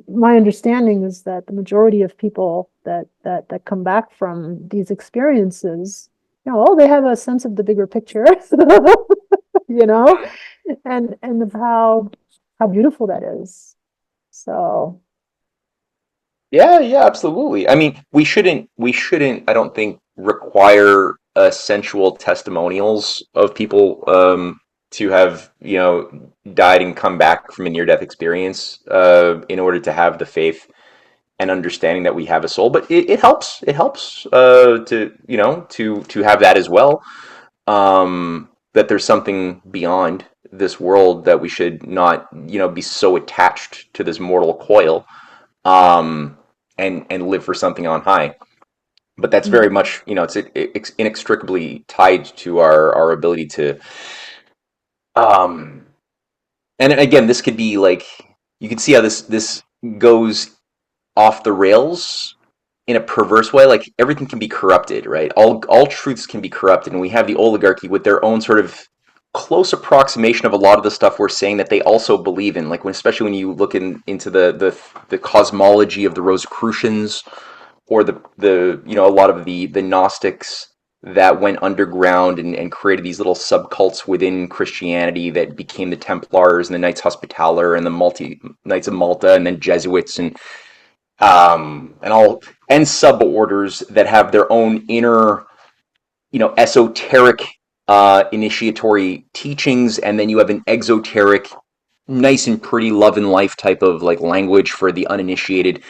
my understanding is that the majority of people that come back from these experiences, they have a sense of the bigger picture, you know, and of how beautiful that is. So yeah, yeah, absolutely. I mean, we shouldn't. I don't think require sensual testimonials of people to have died and come back from a near-death experience in order to have the faith and understanding that we have a soul. But it helps. It helps to to have that as well. That there's something beyond this world that we should not be so attached to this mortal coil, um, and live for something on high. But that's very mhm. much it's inextricably tied to our ability to um, and again, this could be like you can see how this goes off the rails in a perverse way. Like everything can be corrupted, right? All truths can be corrupted, and we have the oligarchy with their own sort of close approximation of a lot of the stuff we're saying that they also believe in. Like especially when you look into the cosmology of the Rosicrucians, or the a lot of the Gnostics that went underground and created these little subcults within Christianity that became the Templars and the Knights Hospitaller and the Knights of Malta, and then Jesuits and all and suborders that have their own inner esoteric initiatory teachings, and then you have an exoteric, nice and pretty love and life type of like language for the uninitiated.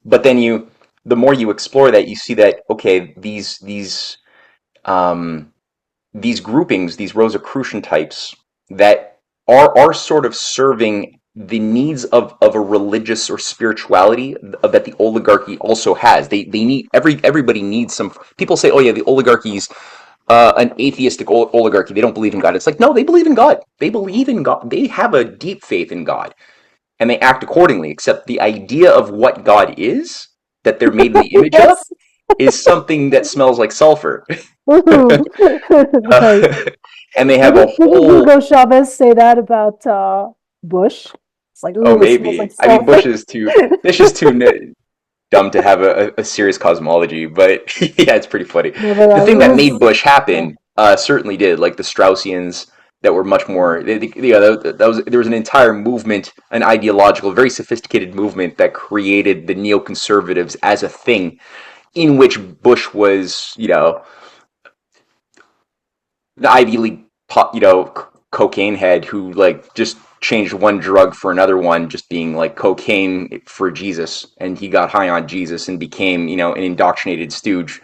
But then the more you explore that, you see that okay, um, these groupings, these Rosicrucian types that are sort of serving the needs of a religious or spirituality that the oligarchy also has. They need everybody needs some. People say, oh yeah, the oligarchy's an atheistic oligarchy. They don't believe in God. It's like no, they believe in God. They believe in God. They have a deep faith in God, and they act accordingly. Except the idea of what God is, that they're made in the image of, Yes. is something that smells like sulfur. Woohoo. Right. And they have a Didn't whole. Hugo Chavez say that about Bush? It's like, Oh, ooh, it smells like maybe. I mean, sulfur. Bush is too dumb to have a serious cosmology, but yeah, it's pretty funny. No, but The it thing that made was, Bush yeah. happen certainly did, like the Straussians that were much more. Yeah, that was there was an entire movement, an ideological, very sophisticated movement that created the neoconservatives as a thing, in which Bush was, the Ivy League, cocaine head who like just changed one drug for another one, just being like cocaine for Jesus, and he got high on Jesus and became, an indoctrinated stooge,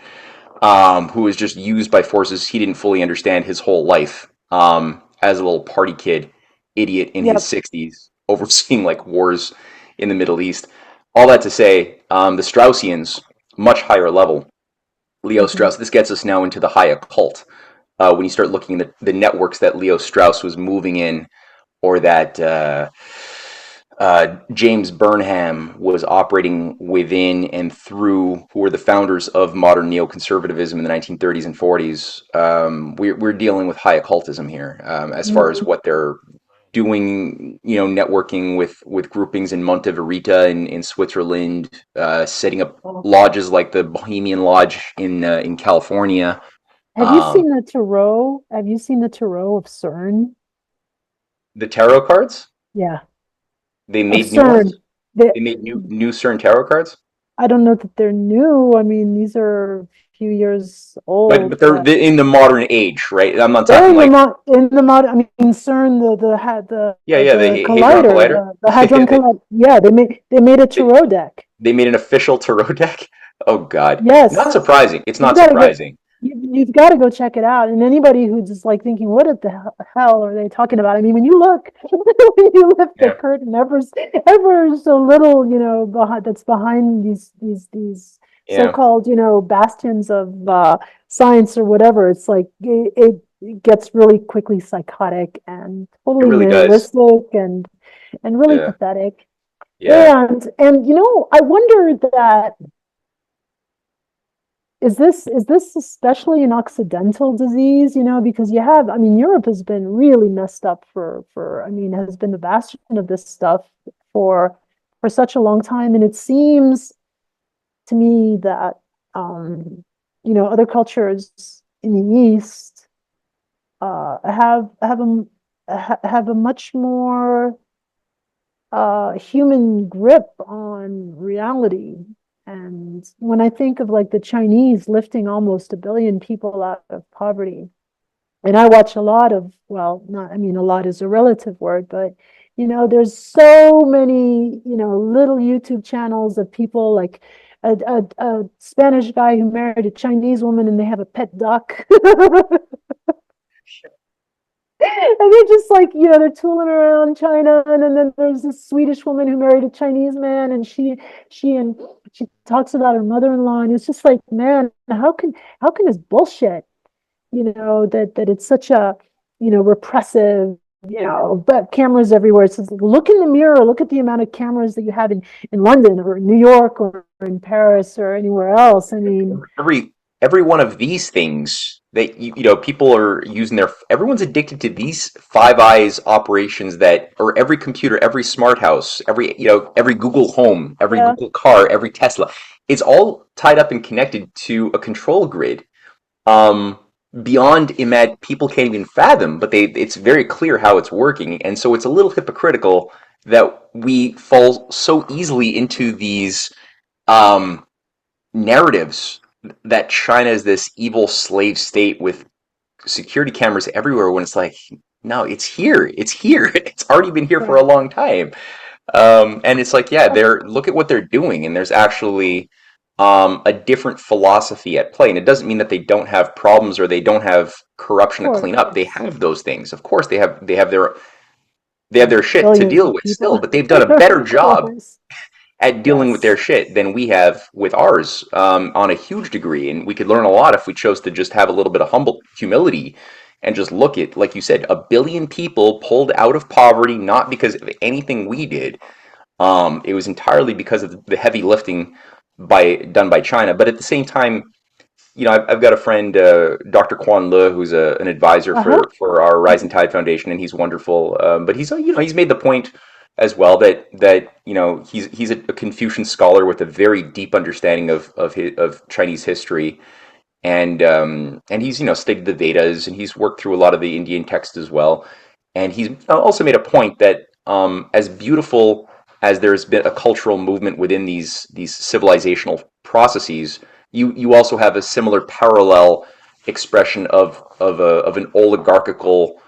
who was just used by forces he didn't fully understand his whole life, as a little party kid, idiot in his Yep. 60s, overseeing like wars in the Middle East. All that to say, the Straussians, much higher level. Leo Mhm. Strauss. This gets us now into the high occult. When you start looking at the networks that Leo Strauss was moving in, or that James Burnham was operating within and through, who were the founders of modern neoconservatism in the 1930s and 40s, we're dealing with high occultism here, as far as Mhm. what they're doing, networking with groupings in Monte Verita in Switzerland, setting up Oh. lodges like the Bohemian Lodge in California. Have you seen the tarot? Have you seen the tarot of CERN? The tarot cards, Yeah, they of made new CERN. ones. They, They made new CERN tarot cards, I don't know that they're new. I mean, these are a few years but old, they're, but they're in the modern age, right? I'm not they're talking like, in the mod. I mean, CERN, yeah, yeah, the the Hadron collider, Collider. the hadron they, collider. Yeah, they made a they tarot deck. they made an official tarot deck. Oh God, not Yes, surprising. It's you've not got to go. surprising. You've got to go check it out. And anybody who's just like thinking, what the hell are they talking about? I mean, when you look, when you lift the Yeah, curtain ever so little, behind that's behind these yeah, so-called, bastions of science or whatever, it's like it gets really quickly psychotic and it totally really does. nihilistic and really Yeah, pathetic. yeah. And I wonder that is this especially an Occidental disease, because I mean, Europe has been really messed up I mean, has been the bastion of this stuff for for such a long time. And it seems to me that other cultures in the East have a much more human grip on reality. And when I think of like the Chinese lifting almost 1 billion people out of poverty, and I watch a lot of, well, not, I mean, a lot is a relative word, but there's so many, little YouTube channels of people like a Spanish guy who married a Chinese woman and they have a pet duck. And they're just like, they're tooling around China. And then there's this Swedish woman who married a Chinese man, and she talks about her mother-in-law, and it's just like, man, how can this bullshit, that it's such a, repressive, but cameras everywhere. It says, look in the mirror, look at the amount of cameras that you have in London or New York or in Paris or anywhere else. I mean, Every one of these things that people are using everyone's addicted to these Five Eyes operations that, or every computer, every smart house, every Google Home, every yeah, Google car, every Tesla. It's all tied up and connected to a control grid. Um, Beyond people can't even fathom, but it's very clear how it's working, and so it's a little hypocritical that we fall so easily into these um, narratives that China is this evil slave state with security cameras everywhere when it's like, no, it's here. It's here. It's already been here for yeah, a long time. And it's like, yeah, look at what they're doing, and there's actually a different philosophy at play. And it doesn't mean that they don't have problems or they don't have of corruption to clean up. They course, have those things. Of course, they have their shit to billions deal of with people, still, but they've done a better of job course, at dealing with their yes, shit than we have with ours, on a huge degree. And we could learn a lot if we chose to just have a little bit of humility and just look at, like you said, 1 billion people pulled out of poverty, not because of anything we did. It was entirely because of the heavy lifting done by China. But at the same time, I've got a friend, Dr. Quan Le, who's an advisor uh-huh, for our Rising Tide Foundation, and he's wonderful. But he's made the point as well that he's a Confucian scholar with a very deep understanding of Chinese history, and he's studied the Vedas, and he's worked through a lot of the Indian texts as well. And he's also made a point that, as beautiful as there's been a cultural movement within these civilizational processes, you also have a similar parallel expression of an oligarchical,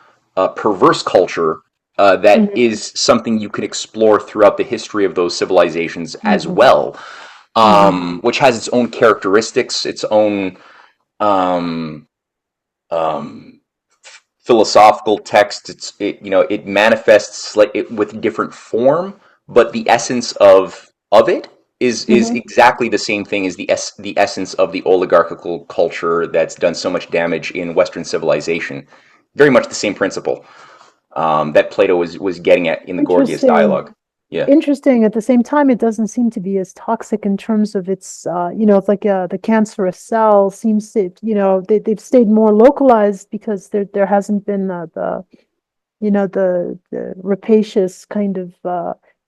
perverse culture, that hmm is something you can explore throughout the history of those civilizations as hmm well, hmm which has its own characteristics, its own um, um, philosophical text. It manifests like it with different form, but the essence of it is hmm exactly the same thing as the essence of the oligarchical culture that's done so much damage in Western civilization. Very much the same principle, that Plato was getting at in the Gorgias Interesting. dialogue. Yeah. Interesting. At the same time, it doesn't seem to be as toxic in terms of its, it's like the cancerous cell seems to, they've stayed more localized because there hasn't been the the rapacious kind of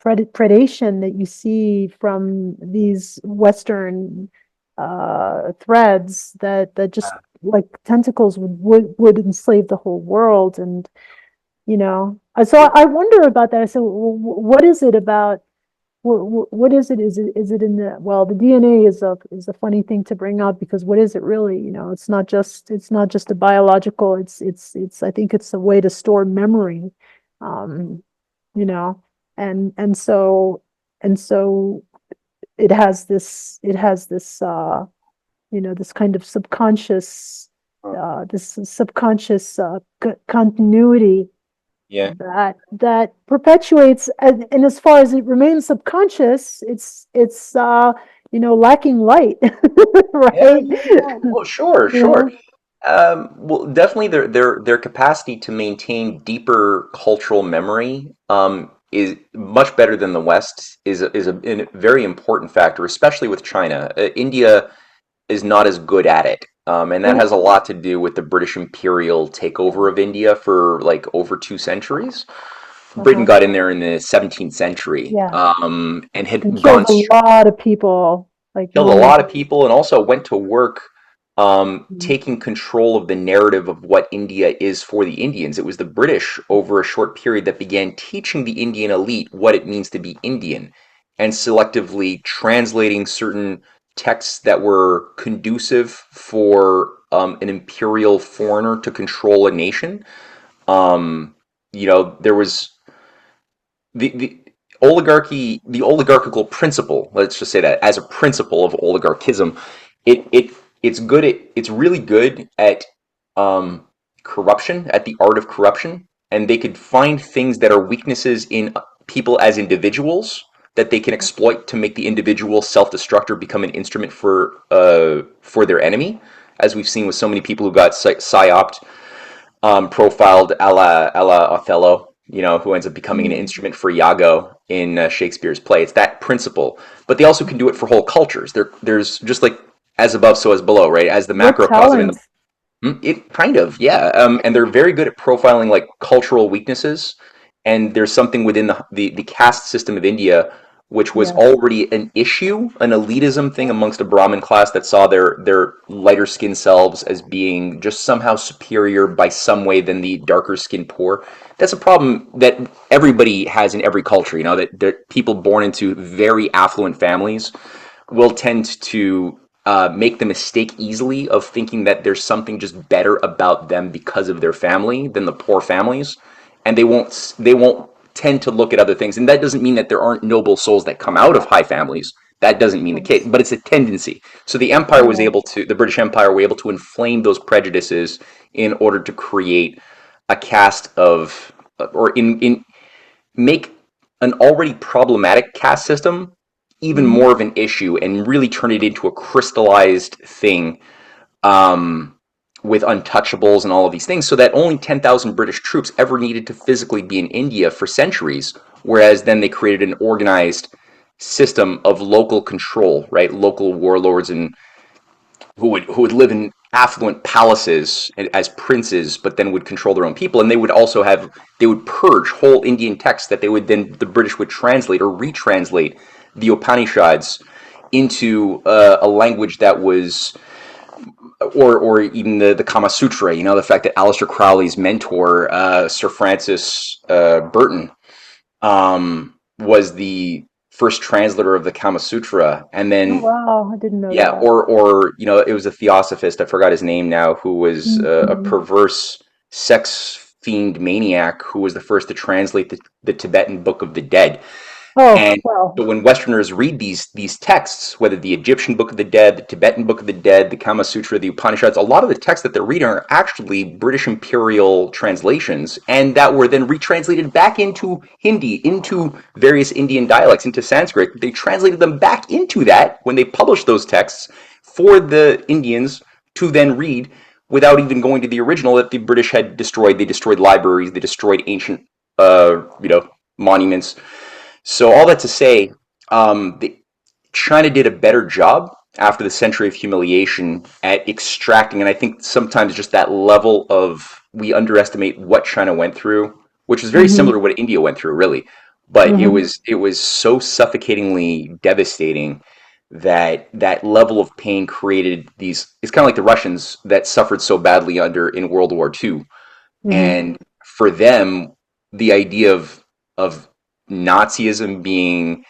predation that you see from these Western threads that just like tentacles would enslave the whole world. And so I wonder about that. I said, what is it about? What is it? Is it in the, well, the DNA is a funny thing to bring up, because what is it really? It's not just a biological. It's I think it's a way to store memory, um, you know, and so it has this this kind of subconscious continuity Yeah. that perpetuates, and as far as it remains subconscious, it's lacking light, Yeah, right? yeah, yeah. Well, sure, Yeah. sure. Well, definitely their capacity to maintain deeper cultural memory is much better than the West is a very important factor, especially with China. India is not as good at it. And that has a lot to do with the British imperial takeover of India for like over 2 centuries. Britain Uh-huh. got in there in the 17th century, Yeah. and had And gone killed a lot of people, like killed a millions. lot of people, and also went to work taking control of the narrative of what India is for the Indians. It was the British over a short period that began teaching the Indian elite what it means to be Indian, and selectively translating certain texts that were conducive for an imperial foreigner to control a nation. There was the the oligarchical principle, let's just say that as a principle of oligarchism, it's really good at corruption, at the art of corruption, and they could find things that are weaknesses in people as individuals that they can exploit to make the individual self-destruct or become an instrument for their enemy, as we've seen with so many people who got psyoped, profiled a la Othello, who ends up becoming an instrument for Iago in Shakespeare's play. It's that principle, but they also can do it for whole cultures. There's just like as above, so as below, right? As the What macrocosm in the talent. it kind of, yeah. And they're very good at profiling like cultural weaknesses. And there's something within the caste system of India, which was Yes. already an issue, an elitism thing amongst a Brahmin class that saw their lighter skinned selves as being just somehow superior by some way than the darker skinned poor. That's a problem that everybody has in every culture, that people born into very affluent families will tend to make the mistake easily of thinking that there's something just better about them because of their family than the poor families, and they won't tend to look at other things. And that doesn't mean that there aren't noble souls that come out of high families. That doesn't mean the case, Yes. but it's a tendency. So Yeah. the British Empire were able to inflame those prejudices in order to create a caste of, or in make an already problematic caste system even Mhm. more of an issue and really turn it into a crystallized thing, um, with untouchables and all of these things, so that only 10,000 British troops ever needed to physically be in India for centuries, whereas then they created an organized system of local control, right? Local warlords and who would live in affluent palaces as princes, but then would control their own people, and they would purge whole Indian texts that the British would translate or retranslate the Upanishads into a language that was, or even the Kama Sutra. The fact that Aleister Crowley's mentor, Sir Francis Burton, was the first translator of the Kama Sutra, and Oh, then wow, I didn't know yeah, that. or it was a theosophist. I forgot his name now, who was a Mhm. perverse sex fiend maniac who was the first to translate the Tibetan Book of the Dead. Oh, And well. so when Westerners read these texts, whether the Egyptian Book of the Dead, the Tibetan Book of the Dead, the Kama Sutra, the Upanishads, a lot of the texts that they're reading are actually British imperial translations, and that were then retranslated back into Hindi, into various Indian dialects, into Sanskrit. They translated them back into that when they published those texts for the Indians to then read without even going to the original that the British had destroyed. They destroyed libraries, they destroyed ancient, monuments. So all that to say, China did a better job after the century of humiliation at extracting, and I think sometimes just that level of we underestimate what China went through which was very Mm-hmm. similar to what India went through, really. But Mm-hmm. it was so suffocatingly devastating that that level of pain created these. It's kind of like the Russians that suffered so badly under in World War II, Mm-hmm. and for them, the idea of Nazism being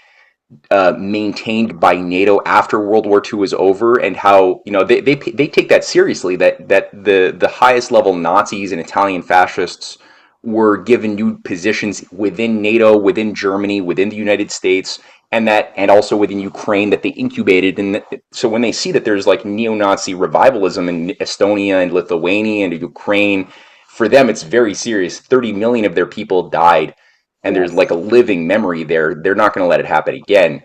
maintained by NATO after World War II was over, and how they take that seriously. That the highest level Nazis and Italian fascists were given new positions within NATO, within Germany, within the United States, and also within Ukraine that they incubated. And so when they see that there's like neo-Nazi revivalism in Estonia and Lithuania and Ukraine, for them it's very serious. 30 million of their people died, and there's Yes. like a living memory there. They're not going to let it happen again.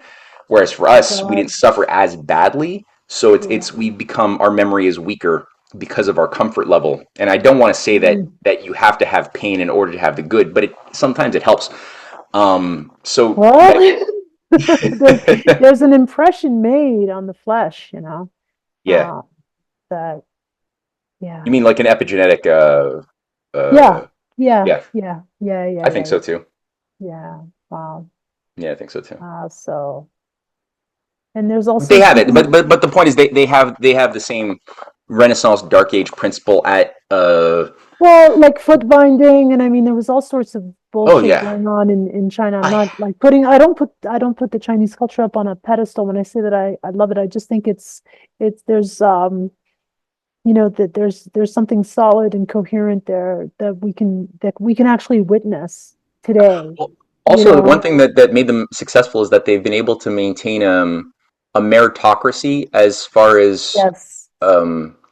Whereas for Oh us, we God. didn't suffer as badly, so Yeah. we become, our memory is weaker because of our comfort level. And I don't want to say Mm. that you have to have pain in order to have the good, but sometimes it helps. So Well, that there's there's an impression made on the flesh, yeah, uh, that you yeah, mean like an epigenetic? yeah, yeah, Yeah, yeah, yeah, yeah, I think yeah, so yeah, too. yeah. Wow. Yeah, I think so too. So, and there's also They have it, something. but the point is they have the same Renaissance Dark Age principle at Well, like foot binding, and I mean, there was all sorts of oh bullshit yeah. going on in China. I'm I, not like I don't put the Chinese culture up on a pedestal when I say that I love it. I just think it's there's that there's something solid and coherent there that we can actually witness today. Well, You also, the one know, thing that made them successful is that they've been able to maintain a meritocracy as far as yes,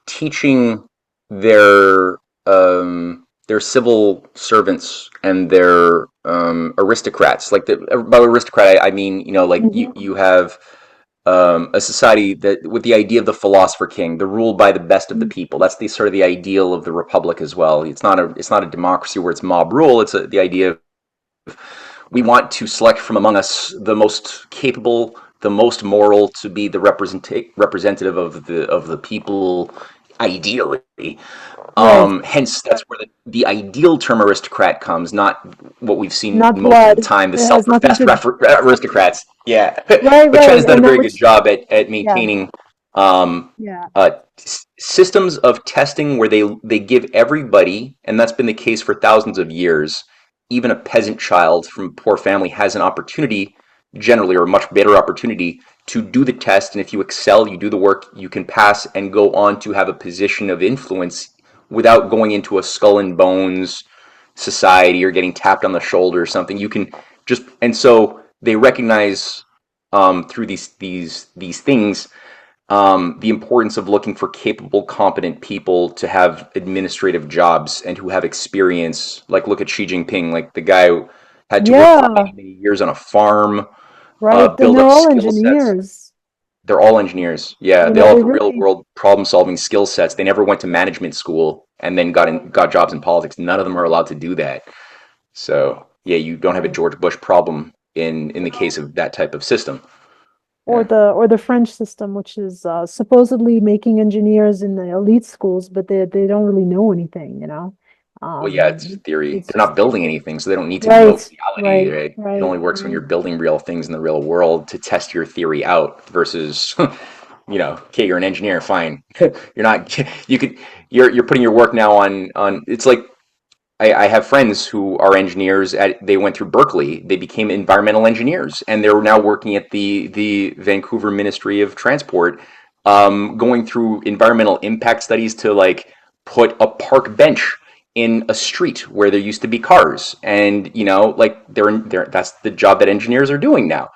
teaching their their civil servants and their aristocrats. Like by aristocrat, I mean like hmm you have a society that with the idea of the philosopher king, the ruled by the best of the people. That's the sort of the ideal of the republic as well. It's not a democracy where it's mob rule. It's the idea of we want to select from among us the most capable, the most moral to be the representative of the people, ideally. right. Hence, that's where the ideal term aristocrat comes, not what we've seen Not most of the blood. time, the It has nothing self-professed to. aristocrats. Yeah, Right, but right, China's done a and that very good which job at yeah, maintaining um, yeah, systems of testing where they give everybody, and that's been the case for thousands of years. Even a peasant child from a poor family has an opportunity, generally, or a much better opportunity, to do the test. And if you excel, you do the work, you can pass and go on to have a position of influence without going into a skull and bones society or getting tapped on the shoulder or something. You can just, and so they recognize through these things the importance of looking for capable, competent people to have administrative jobs and who have experience. Like, look at Xi Jinping, like the guy who had to work for yeah, many years on a farm, right. And build they're up all skill sets. engineers. They're all engineers. Yeah, they all They have real really. world problem solving skill sets. They never went to management school and then got jobs in politics. None of them are allowed to do that. So yeah, you don't have a Right. George Bush problem in the case No. of that type of system. Or Yeah. the French system, which is supposedly making engineers in the elite schools, but they don't really know anything. Well, yeah, it's just theory. It's They're not just building anything, so they don't need to know right, reality, right, right? It right, only works when right. you're building real things in the real world to test your theory out versus, okay, you're an engineer, fine. You're not, you're putting your work now it's like, I have friends who are engineers they went through Berkeley. They became environmental engineers and they're now working at the Vancouver Ministry of Transport, going through environmental impact studies to like put a park bench in a street where there used to be cars. And, like that's the job that engineers are doing now.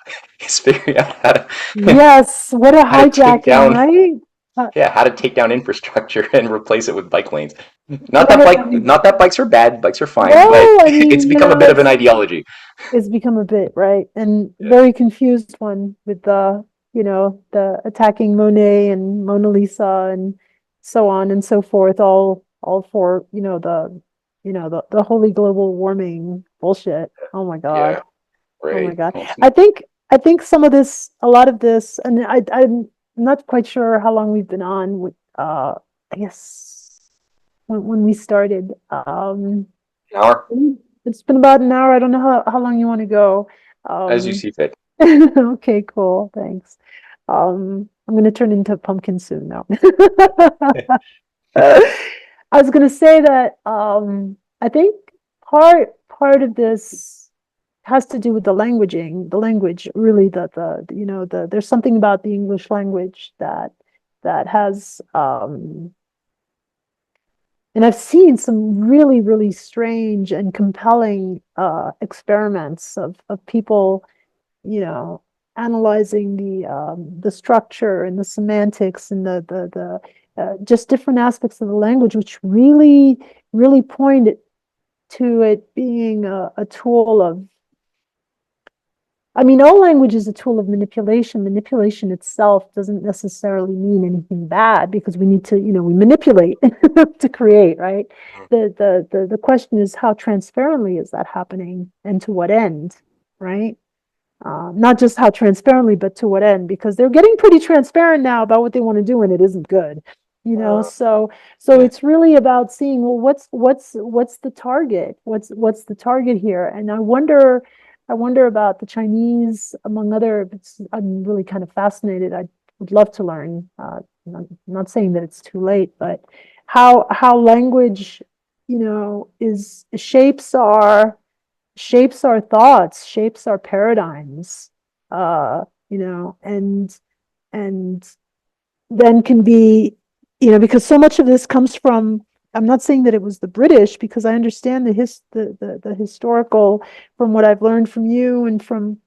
Is figuring out Yes, what a how to take hijacking, down right? Uh, yeah, how to take down infrastructure and replace it with bike lanes. what a, I mean, Not that bikes are bad, bikes are fine, but no, I it's mean, become a bit of an ideology. it's become a bit, right? And Yeah. very confused one with the attacking Monet and Mona Lisa and so on and so forth, all for, the holy global warming bullshit. Oh my Yeah, God. Oh my right. God. Well, I think a lot of this, and I'm not quite sure how long we've been on with, I guess when we started. an hour? It's been about an hour. I don't know how long you want to go. As you Um, see fit. okay, cool. Thanks. I'm going to turn into a pumpkin soon now. I was going to say that I think part of this has to do with the languaging, the language, really there's something about the English language that has and I've seen some really, really strange and compelling experiments of people, you know, analyzing the structure and the semantics and the just different aspects of the language, which really, really point to it being a tool of, I mean, all language is a tool of manipulation. Manipulation itself doesn't necessarily mean anything bad because we need to, we manipulate to create, right? The question is how transparently is that happening and to what end, right? Not just how transparently, but to what end, because they're getting pretty transparent now about what they want to do, and it isn't good. So Yeah. it's really about seeing, well, what's the target? What's the target here? And I wonder about the Chinese, among other. I'm really kind of fascinated. I would love to learn. I'm not saying that it's too late, but how language, is shapes our thoughts, shapes our paradigms, and then can be, because so much of this comes from, I'm not saying that it was the British, because I understand the historical, from what I've learned from you and from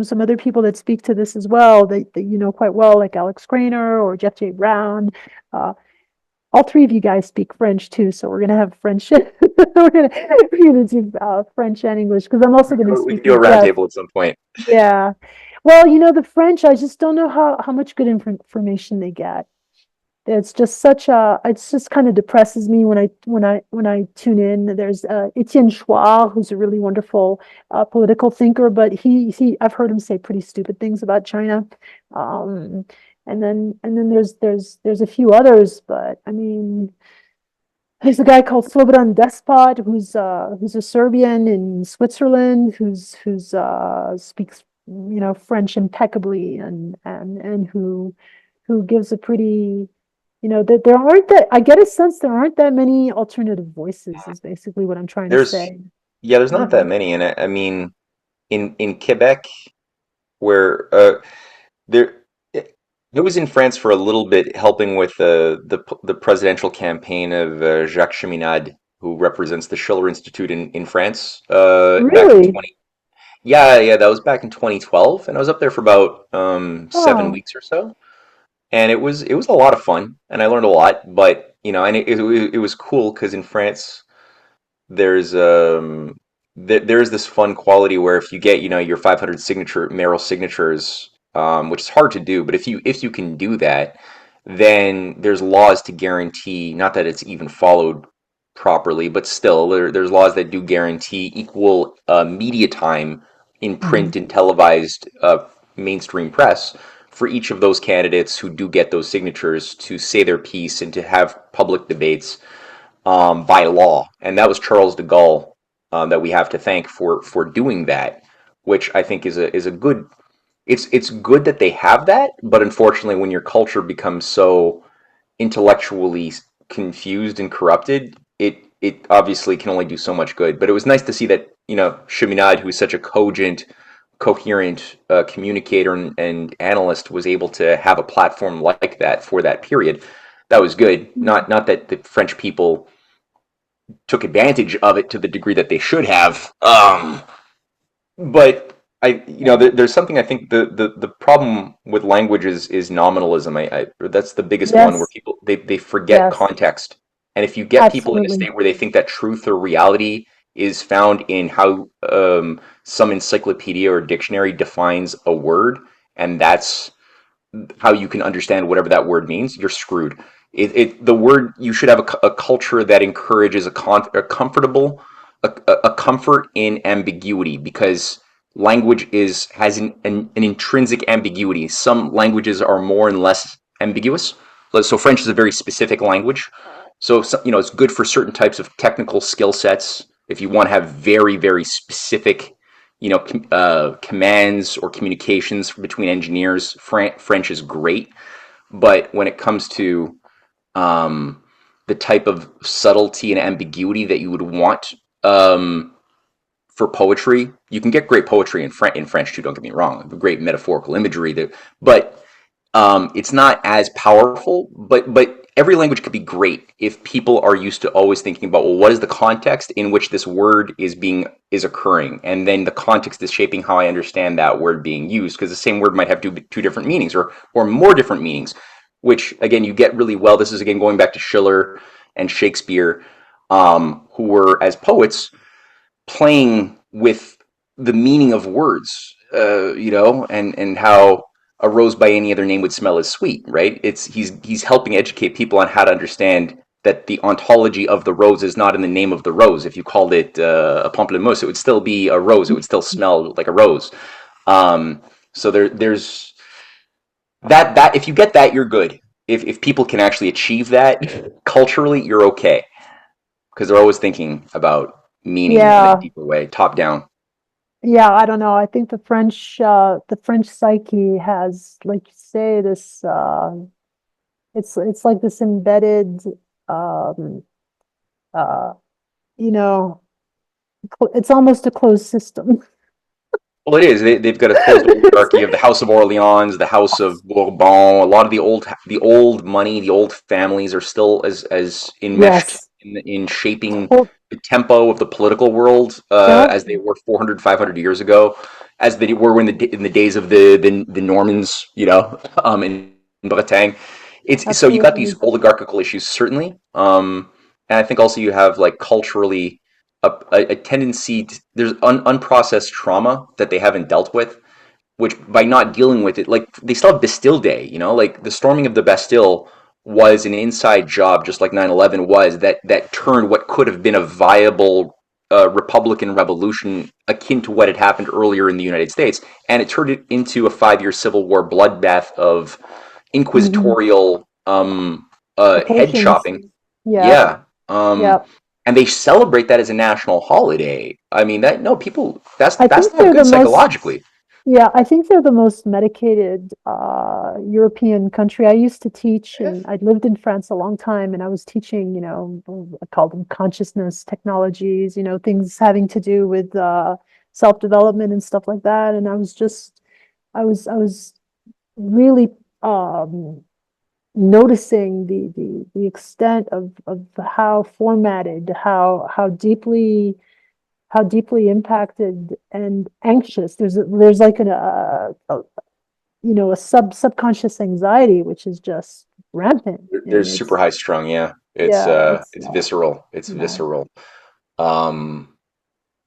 some other people that speak to this as well, that you know quite well, like Alex Craner or Jeff J. Brown. All three of you guys speak French too, so we're gonna have French. we're gonna do French and English, because I'm also gonna We speak can do a with Jeff. roundtable at some point. Yeah. Well, the French, I just don't know how much good information they get. It's just kind of depresses me when I tune in. There's Etienne Chouard, who's a really wonderful political thinker, but I've heard him say pretty stupid things about China. Um, and then there's a few others, but I mean, there's a guy called Slobodan Despot, who's a Serbian in Switzerland, who's speaks French impeccably, and who gives a pretty, that there aren't that, I get a sense there aren't that many alternative voices, is basically what I'm trying to There's say. yeah, there's not Yeah. that many, and I mean, in Quebec, where there I was in France for a little bit, helping with the presidential campaign of Jacques Cheminade, who represents the Schiller Institute in France. Back in Really? 20 yeah, that was back in 2012, and I was up there for about 7 weeks or so, and it was a lot of fun, and I learned a lot. But and it was cool because in France there's there's this fun quality where if you get your 500 mayoral signatures, which is hard to do, but if you can do that, then there's laws to guarantee, not that it's even followed properly, but still there's laws that do guarantee equal media time in Mhm. print and televised mainstream press for each of those candidates who do get those signatures to say their piece and to have public debates by law, and that was Charles de Gaulle that we have to thank for doing that, which I think is a good. It's good that they have that, but unfortunately, when your culture becomes so intellectually confused and corrupted, it obviously can only do so much good. But it was nice to see that Cheminade, who is such a cogent, coherent communicator and analyst, was able to have a platform like that for that period. That was good. Not that the French people took advantage of it to the degree that they should have. But Yeah. there's something I think the problem with language is nominalism. That's the biggest one where Yes. people they forget Yes. context. And if you get people in a Absolutely. state where they think that truth or reality is found in how some encyclopedia or dictionary defines a word, and that's how you can understand whatever that word means, you're screwed. The word, you should have a culture that encourages a comfortable a comfort in ambiguity, because language has an intrinsic ambiguity. Some languages are more and less ambiguous. So French is a very specific language. So it's good for certain types of technical skill sets. If you want to have very, very specific, commands or communications between engineers, French is great. But when it comes to the type of subtlety and ambiguity that you would want for poetry, you can get great poetry in French too. Don't get me wrong, great metaphorical imagery. But it's not as powerful. But every language could be great if people are used to always thinking about, well, what is the context in which this word is occurring, and then the context is shaping how I understand that word being used, because the same word might have two different meanings, or more different meanings, which again you get really well. This is again going back to Schiller and Shakespeare, who were, as poets, playing with the meaning of words, and how a rose by any other name would smell as sweet, right? He's helping educate people on how to understand that the ontology of the rose is not in the name of the rose. If you called it a pamplemousse, it would still be a rose. It would still smell like a rose. So there's that. If you get that, you're good. If people can actually achieve that culturally, you're okay, because they're always thinking about meaning in a Yeah, deeper way, top down. yeah, I don't know. I think the French psyche has, like you say, this it's like this embedded um uh you know, it's almost a closed system. Well, it is. They've got a closed oligarchy of the House of Orleans, the House of Bourbon. A lot of the old money, the old families are still as enmeshed Yes. in shaping To- the tempo of the political world, Yep, as they were 400, 500 years ago, as they were in the days of the Normans, in Bretagne. It's so you got these absolutely. oligarchical issues, certainly, and I think also you have, like, culturally, a tendency there's unprocessed trauma that they haven't dealt with, which, by not dealing with it, like, they still have Bastille Day, like the storming of the Bastille was an inside job, just like 9/11 was, that turned what could have been a viable Republican revolution akin to what had happened earlier in the United States, and it turned it into a 5-year Civil War bloodbath of Hmm. inquisitorial head Proportions. chopping. Yeah, Yeah. Um, yeah. and they celebrate that as a national holiday. I mean, that no people I that's think not they're the good most psychologically. Yeah, I think they're the most medicated European country. I used to teach, and I'd lived in France a long time, and I was teaching, I call them consciousness technologies, things having to do with self-development and stuff like that. And I was really noticing the extent of how formatted, how deeply impacted and anxious. There's like a subconscious anxiety which is just rampant, They're and super it's high strung. Yeah, it's yeah, uh, it's it's visceral. It's yeah. visceral. Um,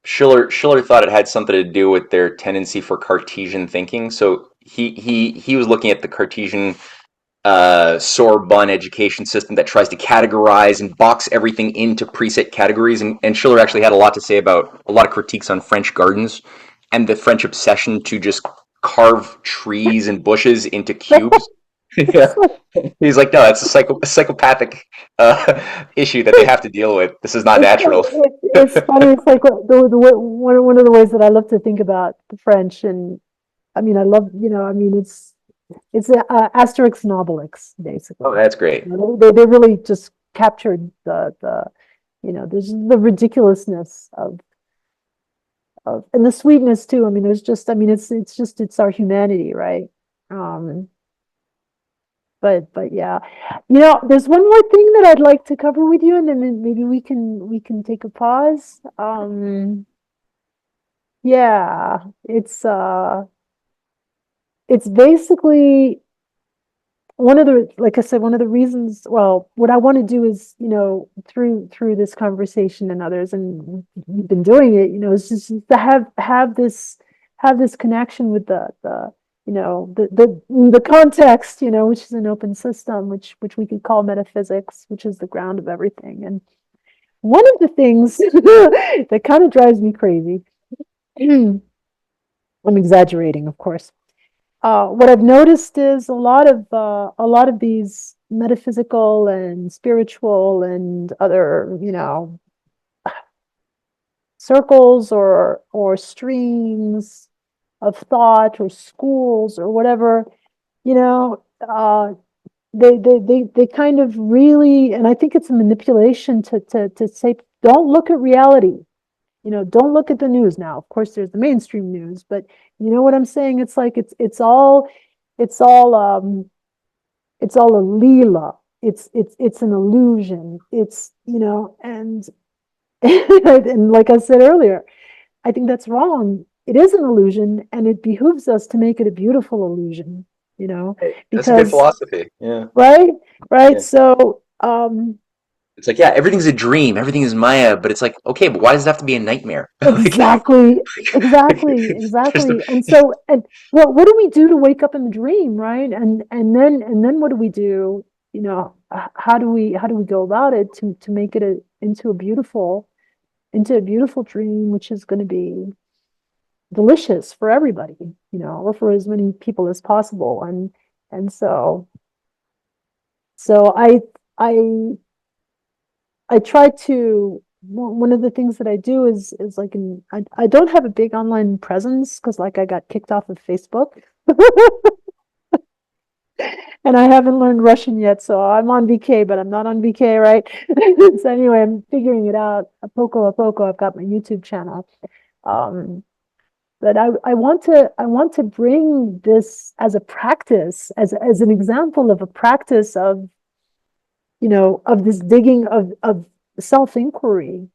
Schiller thought it had something to do with their tendency for Cartesian thinking. So he was looking at the Cartesian Sorbonne education system that tries to categorize and box everything into preset categories. And Schiller actually had a lot to say about a lot of critiques on French gardens and the French obsession to just carve trees and bushes into cubes. It's Yeah. like He's like, no, that's a psychopathic issue that they have to deal with. This is not it's like natural. it's funny. It's like one of the ways that I love to think about the French. And I mean, I love, I mean, it's Asterix and Obelix, Oh, basically. that's great. They really just captured there's the ridiculousness and the sweetness too. I mean, it's our humanity, right? Um, but yeah, there's one more thing that I'd like to cover with you, and then maybe we can take a pause. Yeah, it's basically like I said, one of the reasons. Well, what I want to do is, through this conversation and others, and you've been doing it, is just to have this connection with the context, which is an open system, which we could call metaphysics, which is the ground of everything. And one of the things that kind of drives me crazy, I'm exaggerating, of course. What I've noticed is a lot of these metaphysical and spiritual and other, circles or streams of thought or schools or whatever, you know, they kind of really, and I think it's a manipulation to say, don't look at reality. Don't look at the news now. Of course, there's the mainstream news, but you know what I'm saying? It's like it's all it's all a leela. It's an illusion. And and like I said earlier, I think that's wrong. It is an illusion, and it behooves us to make it a beautiful illusion, Hey, that's a good because philosophy. Yeah. right, right. Yeah. So, It's like, yeah, everything's a dream, everything is Maya, but it's like, okay, but why does it have to be a nightmare? Like, exactly, exactly. the, And so, and what do we do to wake up in the dream, right? And then what do we do? How do we go about it to make it into a beautiful dream, which is going to be delicious for everybody, or for as many people as possible. And so I I try to, one of the things that I do is like, I don't have a big online presence because, like, I got kicked off of Facebook. And I haven't learned Russian yet, so I'm on VK, but I'm not on VK, right? So anyway, I'm figuring it out. A poco, I've got my YouTube channel. Um, but I want to bring this as a practice, as an example of a practice of this digging of self-inquiry,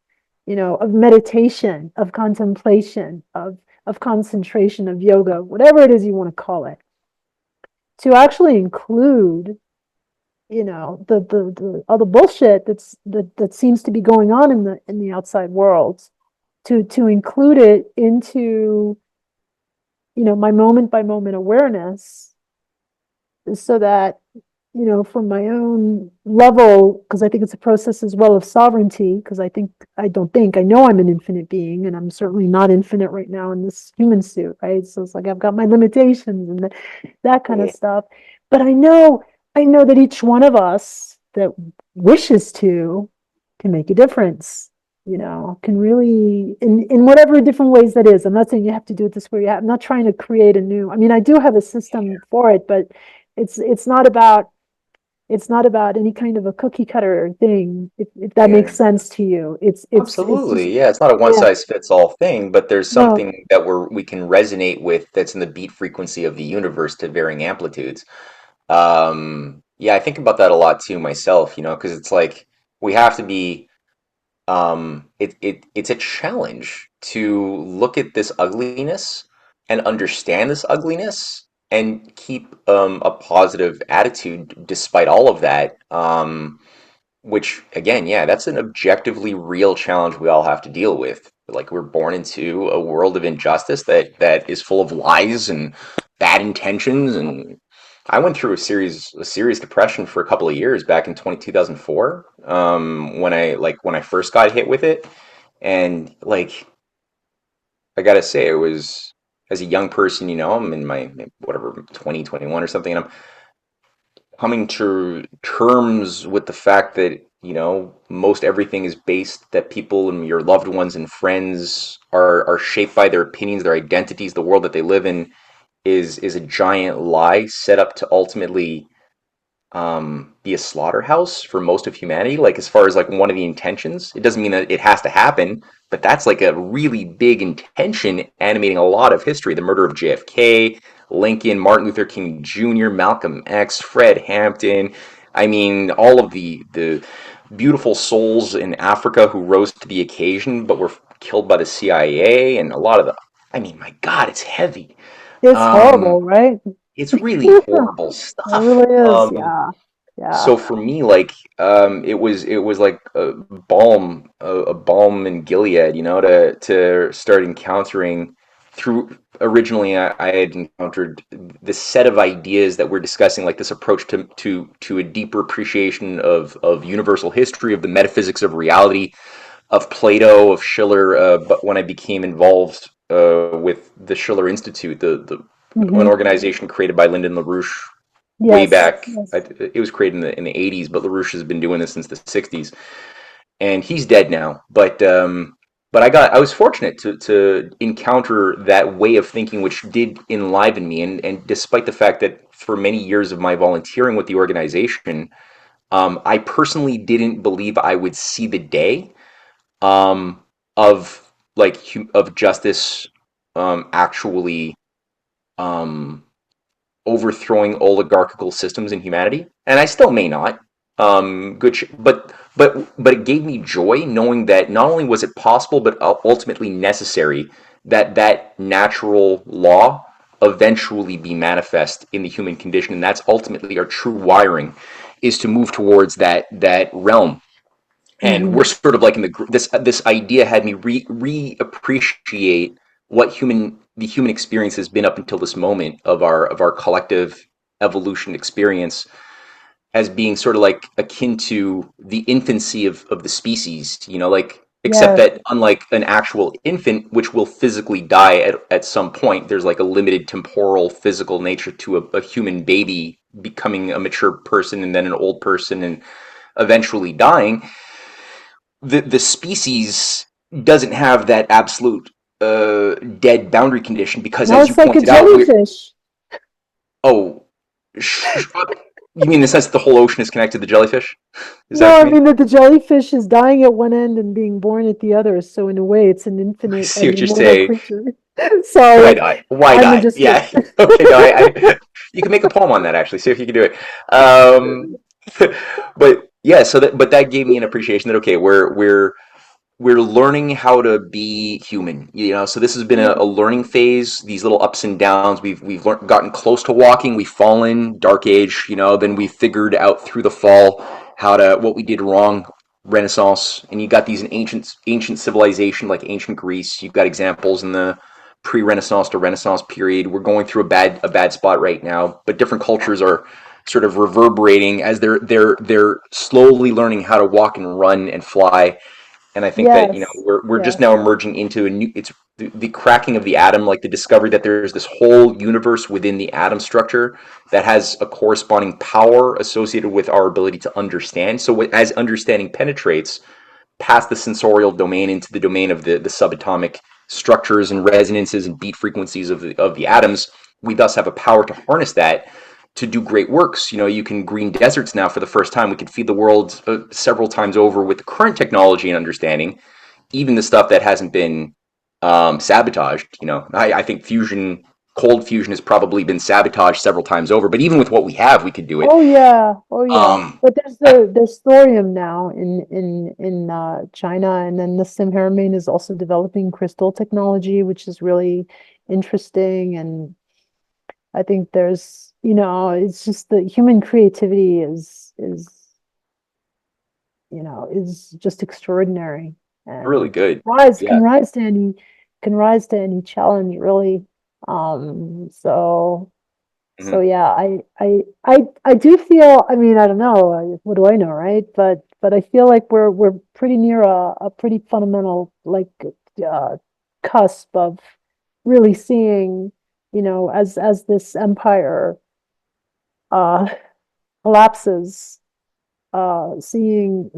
of meditation, of contemplation, of concentration, of yoga, whatever it is you want to call it, to actually include, the all the bullshit that seems to be going on in the outside world, to include it into, my moment by moment awareness, so that, from my own level, because I think it's a process as well of sovereignty, because I know I'm an infinite being, and I'm certainly not infinite right now in this human suit, right? So it's like I've got my limitations and that kind of stuff. But I know that each one of us that wishes to can make a difference, can really, in whatever different ways that is. I'm not saying you have to do it this way. I'm not trying to create a new, I mean, I do have a system for it, but it's not about any kind of a cookie cutter thing, if that yeah. makes sense to you. It's just, Absolutely. Yeah, it's not a one yeah, size fits all thing, but there's no, something that we can resonate with that's in the beat frequency of the universe to varying amplitudes. Yeah, I think about that a lot too myself, because it's like we have to be it's a challenge to look at this ugliness and understand this ugliness and keep a positive attitude despite all of that. Which again, yeah, that's an objectively real challenge we all have to deal with. Like we're born into a world of injustice that is full of lies and bad intentions, and I went through a serious depression for a couple of years back in 2004, when I first got hit with it. And like I gotta say, it was, as a young person, I'm in my whatever 2021 or something, and I'm coming to terms with the fact that most everything is based, that people and your loved ones and friends are shaped by their opinions, their identities, the world that they live in is a giant lie set up to ultimately be a slaughterhouse for most of humanity. Like, as far as like one of the intentions, it doesn't mean that it has to happen, but that's like a really big intention animating a lot of history. The murder of JFK, Lincoln, Martin Luther King Jr., Malcolm X, Fred Hampton. I mean, all of the beautiful souls in Africa who rose to the occasion but were killed by the CIA, and a lot of the. I mean, my God, it's heavy. it's Um, horrible, right? it's really It horrible stuff. really is. Yeah, yeah. So for me, like, it was like a balm in Gilead, to start encountering through. Originally, I had encountered this set of ideas that we're discussing, like this approach to a deeper appreciation of universal history, of the metaphysics of reality, of Plato, of Schiller. But when I became involved with the Schiller Institute, the an Hmm. organization created by Lyndon LaRouche way Yes, back. yes. It was created in the 80s, but LaRouche has been doing this since the 60s, and he's dead now. But but I was fortunate to encounter that way of thinking, which did enliven me. And despite the fact that for many years of my volunteering with the organization, I personally didn't believe I would see the day um, of of justice actually um, overthrowing oligarchical systems in humanity, and I still may not. But it gave me joy knowing that not only was it possible, but ultimately necessary that that natural law eventually be manifest in the human condition, and that's ultimately our true wiring, is to move towards that realm. And we're Hmm. sort of like in this idea had me reappreciate what the human experience has been up until this moment of our collective evolution experience as being sort of like akin to the infancy of the species, like except Yes, that unlike an actual infant, which will physically die at some point, there's like a limited temporal physical nature to a human baby becoming a mature person and then an old person and eventually dying. The species doesn't have that absolute dead boundary condition because, now as you it's like a pointed out, we're jellyfish. oh, you mean in the sense that the whole ocean is connected to the jellyfish? Is that No, what I you mean? mean that the jellyfish is dying at one end and being born at the other. So in a way, it's an I infinite see and what you're immortal saying. creature. So Why it's, not? Why I'm not? interested. Yeah. Okay. No, you can make a poem on that actually. See if you can do it. But yeah. But that gave me an appreciation that okay, we're learning how to be human, so this has been a learning phase, these little ups and downs. We've gotten close to walking, we've fallen, dark age, then we figured out through the fall what we did wrong, renaissance. And you got these in ancient civilization like ancient Greece. You've got examples in the pre-renaissance to renaissance period. We're going through a bad spot right now, but different cultures are sort of reverberating as they're slowly learning how to walk and run and fly. And I think that Yes, we're just yes, now emerging into a new. It's the cracking of the atom, like the discovery that there's this whole universe within the atom structure that has a corresponding power associated with our ability to understand. So as understanding penetrates past the sensorial domain into the domain of the subatomic structures and resonances and beat frequencies of the atoms, we thus have a power to harness that to do great works. You can green deserts now for the first time. We could feed the world several times over with the current technology and understanding, even the stuff that hasn't been sabotaged. I think cold fusion has probably been sabotaged several times over, but even with what we have, we could do it. oh yeah, oh yeah. Um, But there's thorium now in China, and then the Sim Harriman is also developing crystal technology, which is really interesting. And I think it's just the human creativity is just extraordinary, really and good. can Yeah. rise to any challenge, really. So Mhm. yeah, I do feel, I mean, I don't know, what do I know, right? But I feel like we're pretty near a pretty fundamental, like, uh, cusp of really seeing, as this empire uh collapses, seeing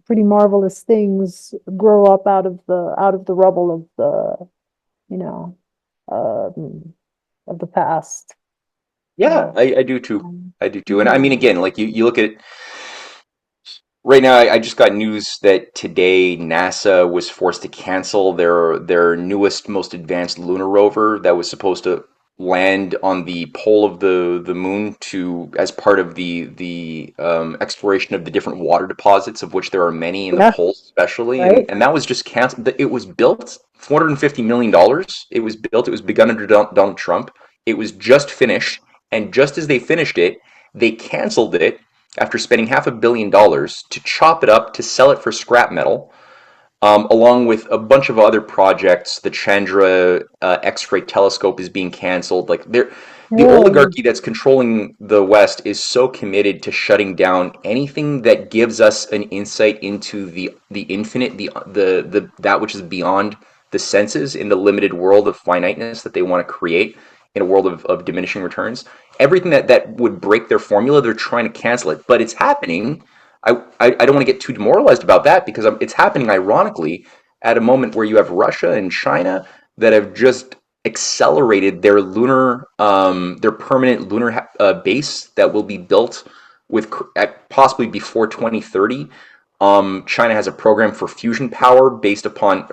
pretty marvelous things grow up out of the rubble you know, of the past. Yeah, Um, I do too. I do too. And I mean, yeah, again, like you look at right now, I just got news that today NASA was forced to cancel their newest, most advanced lunar rover that was supposed to land on the pole of the moon to as part of the exploration of the different water deposits, of which there are many in the yeah, poles, especially, right. and that was just canceled. It was built $450 million. It was built. It was begun under Donald Trump. It was just finished, and just as they finished it, they canceled it after spending $500 million to chop it up to sell it for scrap metal, along with a bunch of other projects. The Chandra X-ray telescope is being canceled. The Really? oligarchy that's controlling the West is so committed to shutting down anything that gives us an insight into the infinite, the that which is beyond the senses in the limited world of finiteness that they want to create in a world of diminishing returns. Everything that would break their formula, they're trying to cancel it. But it's happening. I don't want to get too demoralized about that because it's happening ironically at a moment where you have Russia and China that have just accelerated their their permanent lunar base that will be built with at possibly before 2030. China has a program for fusion power based upon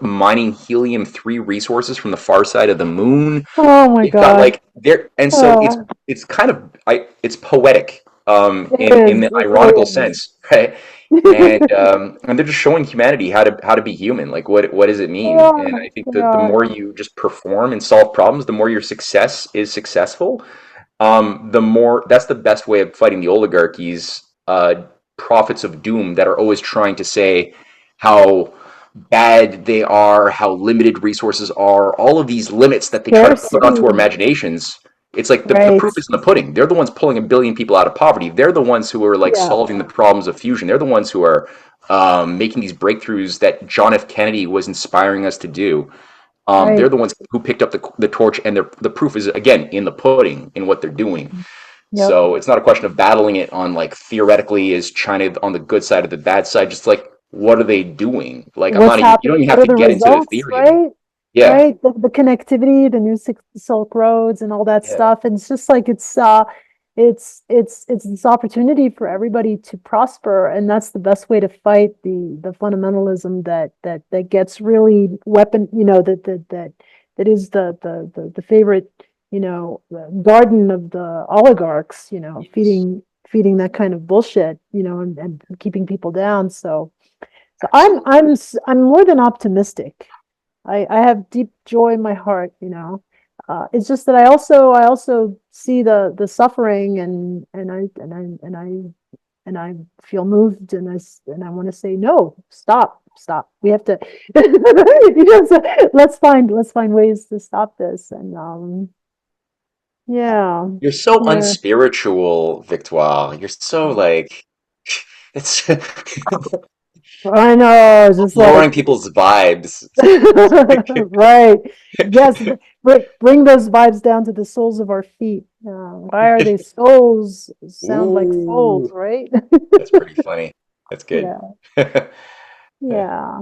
mining helium-3 resources from the far side of the moon. Oh my They've got God. like there, and so Oh, it's kind of it's poetic it in is. the It ironical really is. sense, right? And they're just showing humanity how to be human. Like what does it They mean? And are. I think They that the are. more you just perform and solve problems, the more your success is successful. The more that's the best way of fighting the oligarchies, prophets of doom that are always trying to say how bad they are, how limited resources are, all of these limits that they try to put onto our Scarcity. imaginations. It's like the Right. proof is in the pudding. They're the ones pulling a billion people out of poverty. They're the ones who are like Yeah. solving the problems of fusion. They're the ones who are making these breakthroughs that John F. Kennedy was inspiring us to do. They're Right. the ones who picked up the torch, and the proof is again in the pudding in what they're doing. Yep. So it's not a question of battling it on like theoretically is China on the good side or the bad side. Just like what are they doing? Like I'm What's not even. You don't happening? even What have are to the get into the results? theory of it. Right. Yeah, Right. The connectivity, the new Silk Roads, and all that yeah, stuff. And it's just like it's this opportunity for everybody to prosper, and that's the best way to fight the fundamentalism that gets really weapon. That is the favorite garden of the oligarchs. yes. Feeding that kind of bullshit. And keeping people down. So I'm more than optimistic. I have deep joy in my heart, it's just that I also see the suffering, and I feel moved, and I want to say no, stop. We have to, so let's find ways to stop this, and yeah, You're so yeah. unspiritual, Victoire. You're so like it's I know, just like lowering people's vibes. right. Yes, bring those vibes down to the soles of our feet. Why are they soles? Sound like souls, Ooh, right? that's pretty funny. That's good. Yeah, yeah.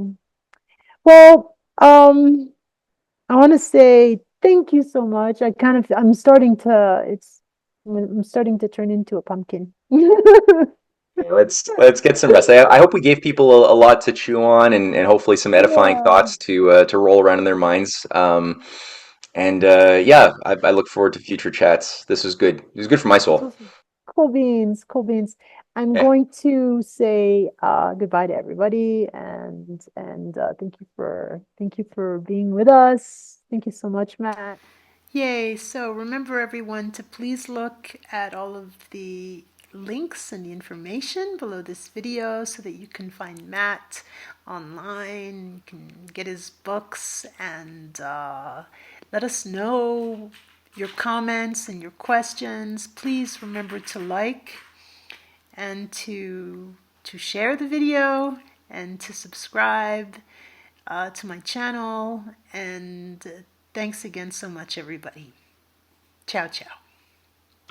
Well, I want to say thank you so much. I'm starting to, I'm starting to turn into a pumpkin. Let's get some rest. I hope we gave people a lot to chew on and hopefully some edifying Yeah. thoughts to roll around in their minds. And yeah, I look forward to future chats. This was good. It was good for my This soul. was cool beans, cool beans. I'm Yeah. going to say goodbye to everybody, and thank you for being with us. Thank you so much, Matt. Yay. So remember, everyone, to please look at all of the links and the information below this video so that you can find Matt online. You can get his books, and let us know your comments and your questions. Please remember to like and to share the video and to subscribe to my channel. And thanks again so much, everybody. Ciao, ciao.